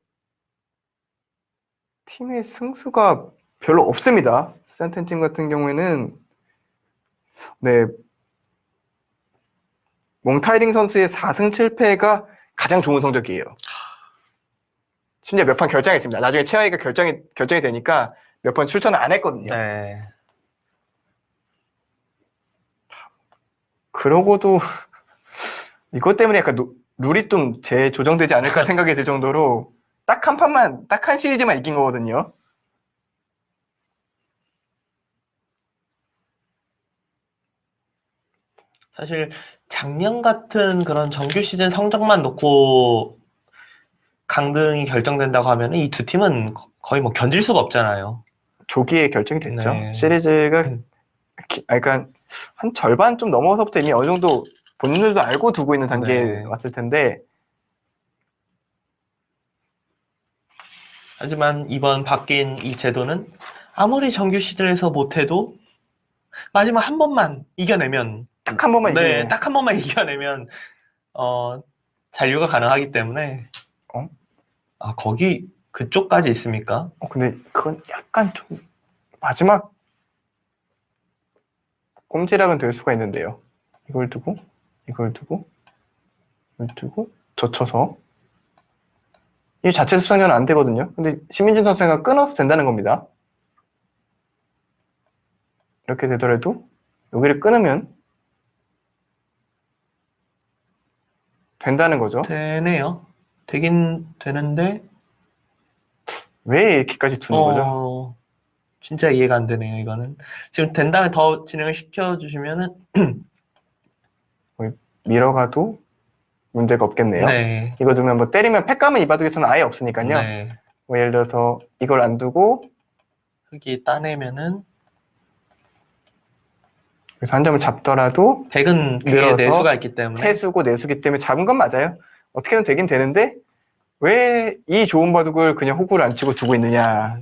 팀의 승수가 별로 없습니다. 스잔텐 팀 같은 경우에는 네, 멍타이링 선수의 4승 7패가 가장 좋은 성적이에요. 심지어 몇 판 결장했습니다. 나중에 최하위가 결정이 되니까 몇 번 출전을 안 했거든요. 네. 그러고도 이것 때문에 약간 룰이 좀 재조정되지 않을까 생각이 들 정도로 딱 한 시리즈만 이긴 거거든요. 사실 작년 같은 그런 정규 시즌 성적만 놓고 강등이 결정된다고 하면 이 두 팀은 거의 뭐 견딜 수가 없잖아요. 조기에 결정이 됐죠. 네. 시리즈가 그러니까 한 절반 좀 넘어서부터 이미 어느 정도 본인들도 알고 두고 있는 단계에 네. 왔을 텐데 하지만 이번 바뀐 이 제도는 아무리 정규 시즌에서 못해도 마지막 한 번만 이겨내면 딱 한 번만 이기면 딱 한 번만 이겨내면 잔류가 가능하기 때문에 거기 그쪽까지 있습니까? 근데 그건 약간 좀 마지막 꼼지락은 될 수가 있는데요. 이걸 두고 젖혀서 이 자체 수상료는 안 되거든요. 근데 신민준 선수가 끊어서 된다는 겁니다. 이렇게 되더라도 여기를 끊으면 된다는 거죠. 되네요. 되긴 되는데 왜 이렇게까지 두는 거죠? 진짜 이해가 안 되네요. 이거는 지금 된 다음에 더 진행을 시켜주시면은 밀어가도 문제가 없겠네요. 네. 이거 두면 뭐 때리면 팩감은 이 바둑에서는 아예 없으니까요. 네. 뭐 예를 들어서 이걸 안 두고 흙이 따내면은 그래서 한 점을 잡더라도 백은 뒤에 늘어서 내수가 있기 때문에 태수고 내수기 때문에 잡은 건 맞아요. 어떻게든 되긴 되는데 왜 이 좋은 바둑을 그냥 호구를 안 치고 두고 있느냐.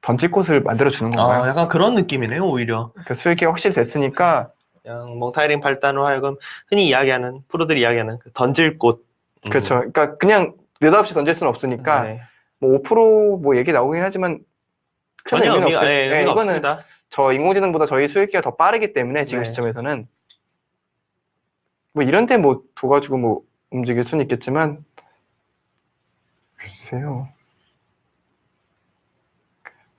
던질 곳을 만들어주는 건가요? 약간 그런 느낌이네요. 오히려 그 수익기가 확실히 됐으니까 그냥 멍타이링 발단으로 하여금 흔히 이야기하는 프로들이 이야기하는 그 던질 곳. 그렇죠. 그러니까 그냥 느닷없이 던질 수는 없으니까 네. 뭐 5% 뭐 얘기 나오긴 하지만 큰 전혀 의미는 의미가, 없어요. 예, 의미가 이거는 없습니다. 저 인공지능보다 저희 수익기가 더 빠르기 때문에 지금 네. 시점에서는 뭐 이런데 뭐 둬가지고 뭐 움직일 수는 있겠지만 글쎄요.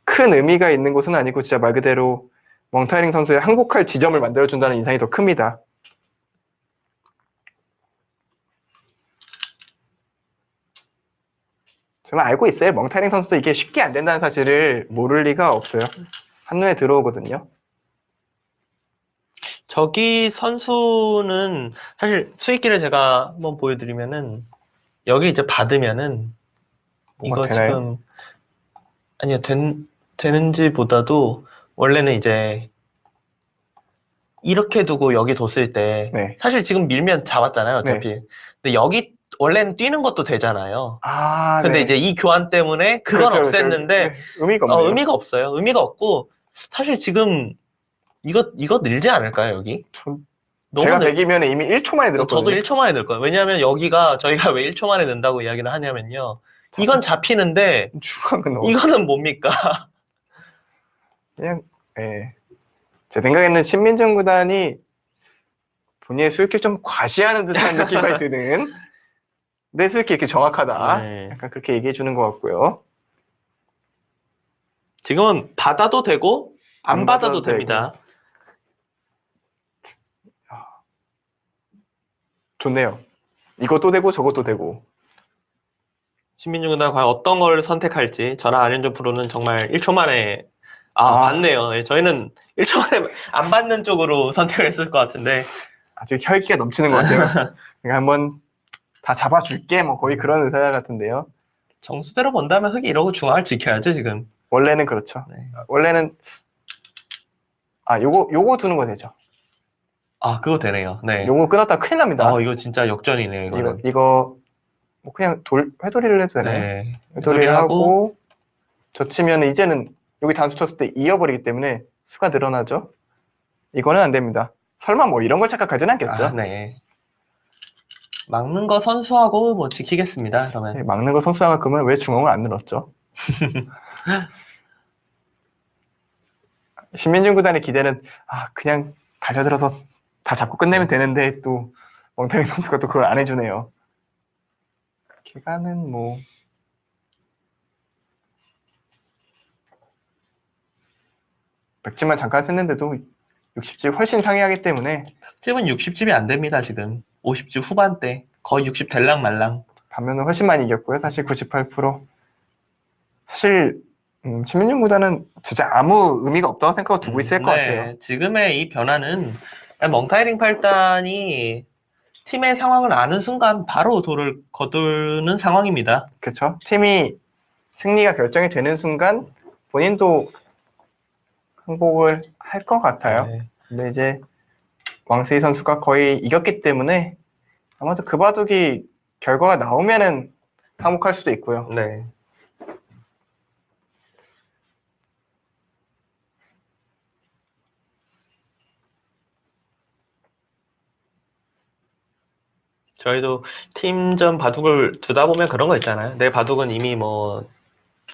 큰 의미가 있는 곳은 아니고 진짜 말 그대로 멍타이링 선수의 항복할 지점을 만들어준다는 인상이 더 큽니다. 정말 알고 있어요. 멍타이링 선수도 이게 쉽게 안 된다는 사실을 모를 리가 없어요. 한눈에 들어오거든요. 저기 선수는 사실 수익기를 제가 한번 보여드리면은 여기 이제 받으면은 뭐가 이거 되나요? 지금 아니요 되는지보다도 원래는 이제 이렇게 두고 여기 뒀을 때 네. 사실 지금 밀면 잡았잖아요 어차피. 근데 여기 원래는 뛰는 것도 되잖아요. 근데 네. 이제 이 교환 때문에 그건 그렇죠, 없앴는데 네. 의미가 없네요. 의미가 없어요. 의미가 없고 사실 지금 이거 늘지 않을까요 여기? 제가 100이면 이미 1초 만에 늘었거든요. 저도 1초 만에 늘 거예요. 왜냐하면 여기가 저희가 왜 1초 만에 는다고 이야기를 하냐면요. 이건 잡히는데 중요한 건 이거는 뭡니까? 그냥 제 생각에는 신민정 구단이 본인의 수익을 좀 과시하는 듯한 느낌이 드는 내 수익이 이렇게 정확하다. 네. 약간 그렇게 얘기해 주는 것 같고요. 지금은 받아도 되고 안 안 받아도 받아도 됩니다. 좋네요. 이것도 되고 저것도 되고. 신민중 구단 과연 어떤 걸 선택할지 저랑 안현준 프로는 정말 1초 만에 아. 받네요. 예, 저희는 1초 만에 안 받는 쪽으로 선택을 했을 것 같은데 아주 혈기가 넘치는 것 같아요. 그러니까 한번 다 잡아줄게 뭐 거의 그런 의사 같은데요. 정수대로 본다면 흑이 이러고 중앙을 지켜야죠 지금. 원래는 그렇죠. 네. 원래는 요거 두는 거 되죠. 그거 되네요. 네. 요거 끊었다 큰일 납니다. 이거 진짜 역전이네요. 이거는. 이거 뭐 그냥 회돌이를 해도 되나요? 네. 회돌이를 하고 젖히면 이제는 여기 단수 쳤을 때 이어버리기 때문에 수가 늘어나죠. 이거는 안 됩니다. 설마 뭐 이런 걸 착각하진 않겠죠? 네. 막는 거 선수하고 뭐 지키겠습니다. 그러면. 네, 막는 거 선수할 거면 왜 중앙을 안 늘었죠? 신민중 구단의 기대는 그냥 달려들어서 다 잡고 끝내면 되는데 또 멍태민 선수가 또 그걸 안 해주네요. 기간은 뭐 백집만 잠깐 썼는데도 60집 훨씬 상회하기 때문에 흑집은 60집이 안 됩니다 지금. 50집 후반대 거의 60 될랑 말랑. 반면은 훨씬 많이 이겼고요. 사실 98%. 사실 신민중 구단은 진짜 아무 의미가 없다고 생각하고 두고 있을 것 같아요. 지금의 이 변화는 멍타이링 팔단이 팀의 상황을 아는 순간 바로 돌을 거두는 상황입니다. 그렇죠. 팀이 승리가 결정이 되는 순간 본인도 항복을 할 것 같아요. 네. 근데 이제 왕세희 선수가 거의 이겼기 때문에 아마도 그 바둑이 결과가 나오면은 항복할 수도 있고요. 네. 저희도 팀전 바둑을 두다 보면 그런 거 있잖아요. 내 바둑은 이미 뭐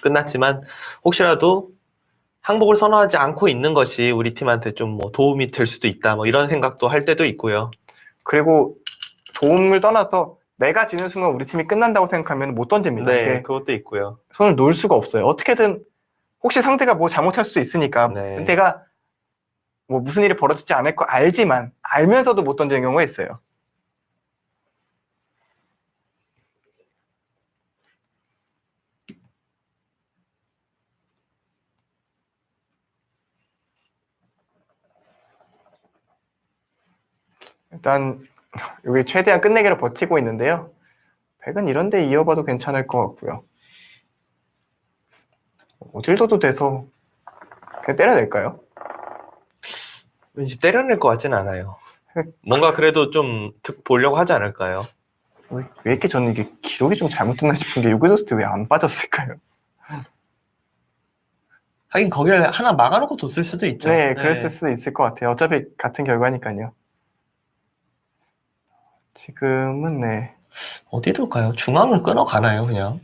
끝났지만 혹시라도 항복을 선호하지 않고 있는 것이 우리 팀한테 좀 뭐 도움이 될 수도 있다. 뭐 이런 생각도 할 때도 있고요. 그리고 도움을 떠나서 내가 지는 순간 우리 팀이 끝난다고 생각하면 못 던집니다. 네, 그것도 있고요. 손을 놓을 수가 없어요. 어떻게든 혹시 상대가 뭐 잘못할 수 있으니까 네. 내가 뭐 무슨 일이 벌어지지 않을 거 알지만 알면서도 못 던지는 경우가 있어요. 일단 여기 최대한 끝내기로 버티고 있는데요. 백은 이런 데 이어봐도 괜찮을 것 같고요. 어딜 둬도 돼서 그냥 때려낼까요? 왠지 때려낼 것 같지는 않아요. 뭔가 그래도 좀 득 보려고 하지 않을까요? 왜 이렇게 저는 이게 기록이 좀 잘못됐나 싶은 게 유그도스트 왜 안 빠졌을까요? 하긴 거기를 하나 막아놓고 뒀을 수도 있죠. 네, 그랬을 수도 있을 것 같아요. 어차피 같은 결과니까요. 지금은 네. 어디 둘까요? 중앙을 끊어가나요, 그냥?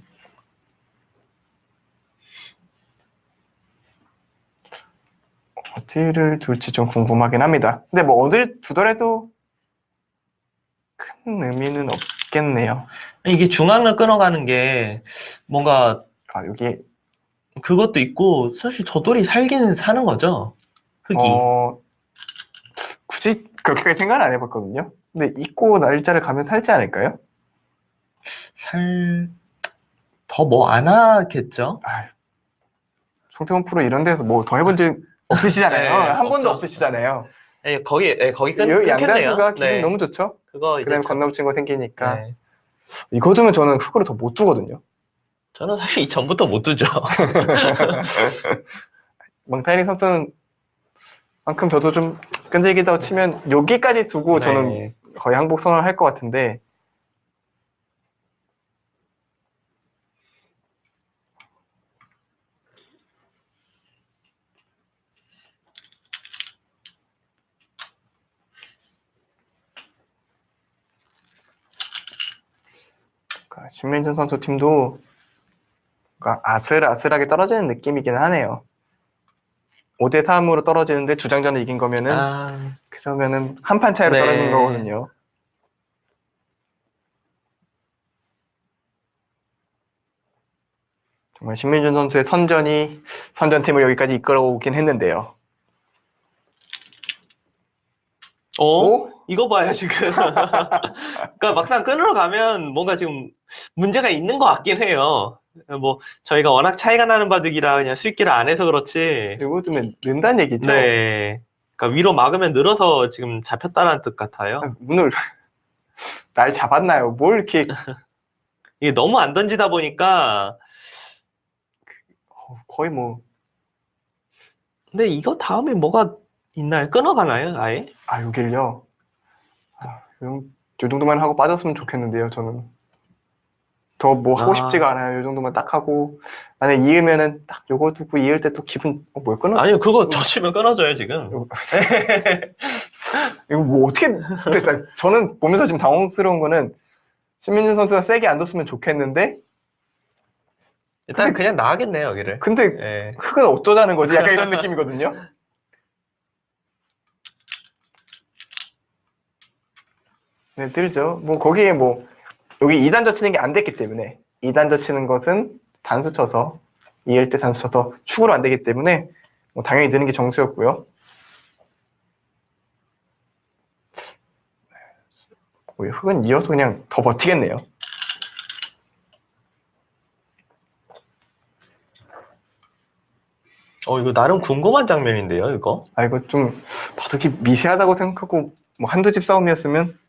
어디를 둘지 좀 궁금하긴 합니다. 근데 뭐 어딜 두더라도 큰 의미는 없겠네요. 이게 중앙을 끊어가는 게 뭔가 여기 그것도 있고 사실 저 돌이 살기는 사는 거죠. 흙이. 굳이 그렇게까지 생각을 안 해봤거든요. 근데 있고 날짜를 가면 살지 않을까요? 더 뭐 안 하겠죠? 송태훈 프로 이런 데서 뭐 더 해본 적 없으시잖아요. 네, 한 번도 없죠. 없으시잖아요. 거기 끊겠네요. 양단수가 기분 네. 너무 좋죠. 그거 이제 그다음에 건너붙인 거 생기니까. 네. 이거 두면 저는 흙으로 더 못 두거든요. 저는 사실 이전부터 못 두죠. 멍타이링 선수는 만큼 저도 좀 끈질기다고 치면 여기까지 두고 네. 저는 거의 항복 선언을 할 것 같은데 신민준 선수 팀도 아슬아슬하게 떨어지는 느낌이긴 하네요. 5대 3으로 떨어지는데 주장전을 이긴 거면은 아, 그러면은 한 판 차이로 네. 떨어진 거거든요. 정말 신민준 선수의 선전팀을 여기까지 이끌어오긴 했는데요. 오? 이거 봐요, 지금. 그러니까 막상 끊으러 가면 뭔가 지금 문제가 있는 것 같긴 해요. 뭐, 저희가 워낙 차이가 나는 바둑이라 그냥 수익기를 안 해서 그렇지. 이거 좀 는다는 얘기죠? 네. 그러니까 위로 막으면 늘어서 지금 잡혔다는 뜻 같아요. 문을 날 잡았나요? 뭘 이렇게 이게 너무 안 던지다 보니까. 거의 뭐 근데 이거 다음에 뭐가 있나요? 끊어가나요, 아예? 여길요. 요 정도만 하고 빠졌으면 좋겠는데요, 저는. 더 뭐 하고 싶지가 않아요. 요 정도만 딱 하고 만약 이으면은 딱 요거 두고 이을 때 또 기분 뭘 끊어? 아니요, 그거 젖히면 끊어져요, 지금. 이거 뭐 어떻게 근데 저는 보면서 지금 당황스러운 거는 신민준 선수가 세게 안 뒀으면 좋겠는데 일단 그냥 나가겠네요, 여기를. 근데 예. 흙은 어쩌자는 거지? 약간 이런 느낌이거든요. 네, 들죠. 뭐 거기에 뭐 여기 2단 젖히는 게 안 됐기 때문에 2단 젖히는 것은 단수 쳐서 2일 때 단수 쳐서 축으로 안 되기 때문에 뭐 당연히 느는 게 정수였고요. 흙은 이어서 그냥 더 버티겠네요. 이거 나름 궁금한 장면인데요, 이거. 이거 좀 바둑이 미세하다고 생각하고 뭐 한두 집 싸움이었으면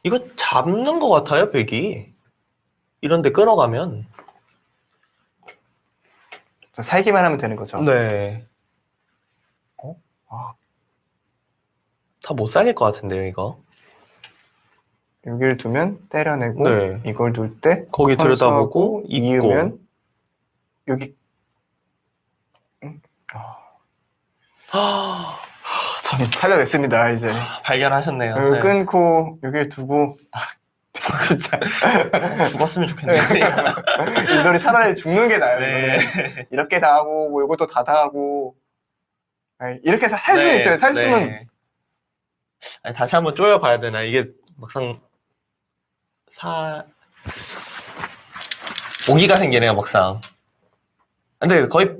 이거 잡는 것 같아요, 백이. 이런데 끊어가면. 살기만 하면 되는 거죠. 네. 아, 다 못 살릴 것 같은데요, 이거. 여기를 두면 때려내고 네. 이걸 둘 때 거기 들여다보고 이으면 여기 살려냈습니다. 이제 발견하셨네요. 여기 네. 끊고 여기에 두고 진짜 죽었으면 좋겠네요. 이들이 차라리 죽는 게 나아요. 네. 이거는. 이렇게 당하고 뭐 이것도 다 당하고 이렇게 해서 살 수 있어요. 살 수는 아니, 다시 한번 쪼여봐야 되나? 이게 막상 오기가 생기네요, 막상. 근데 거의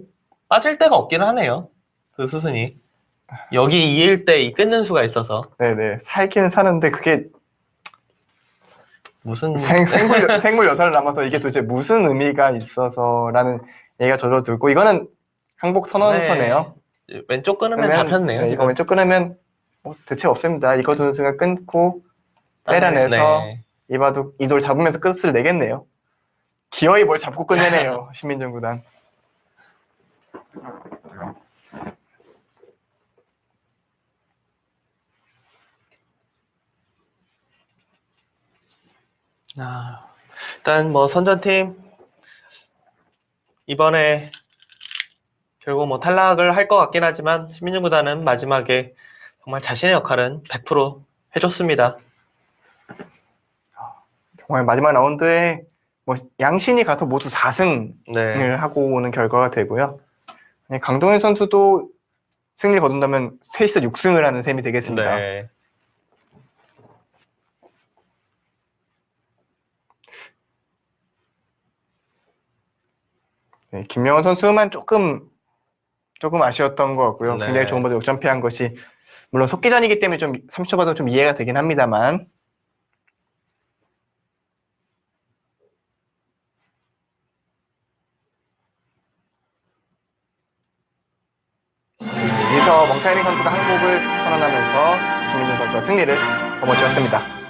빠질 데가 없긴 하네요. 그 수순이. 여기 2일 때 이 끊는 수가 있어서. 네네 살기는 사는데 그게 무슨 생물 여사를 남아서 이게 도대체 무슨 의미가 있어서라는 얘기가 저절로 들고 이거는 항복 선언서네요. 왼쪽 끊으면 잡혔네요. 네, 이거 왼쪽 끊으면 대책 없습니다. 이거 두는 순간 끊고 때려내서 이바둑 이돌 잡으면서 끝을 내겠네요. 기어이 뭘 잡고 끝내네요. 신민준 구단. 일단 뭐 선전팀 이번에 결국 뭐 탈락을 할 것 같긴 하지만 신민준 구단은 마지막에 정말 자신의 역할은 100% 해줬습니다. 정말 마지막 라운드에 뭐 양신이 가서 모두 4승을 하고 오는 결과가 되고요. 강동현 선수도 승리 거둔다면 셋이서 6승을 하는 셈이 되겠습니다. 네. 네, 김명훈 선수만 조금 아쉬웠던 것 같고요. 네. 굉장히 좋은 바둑 역전패한 것이 물론 속기전이기 때문에 좀 30초 바둑 좀 이해가 되긴 합니다만 여기서 멍타이링 선수가 항복을 선언하면서 신민준 선수가 승리를 거머쥐었습니다.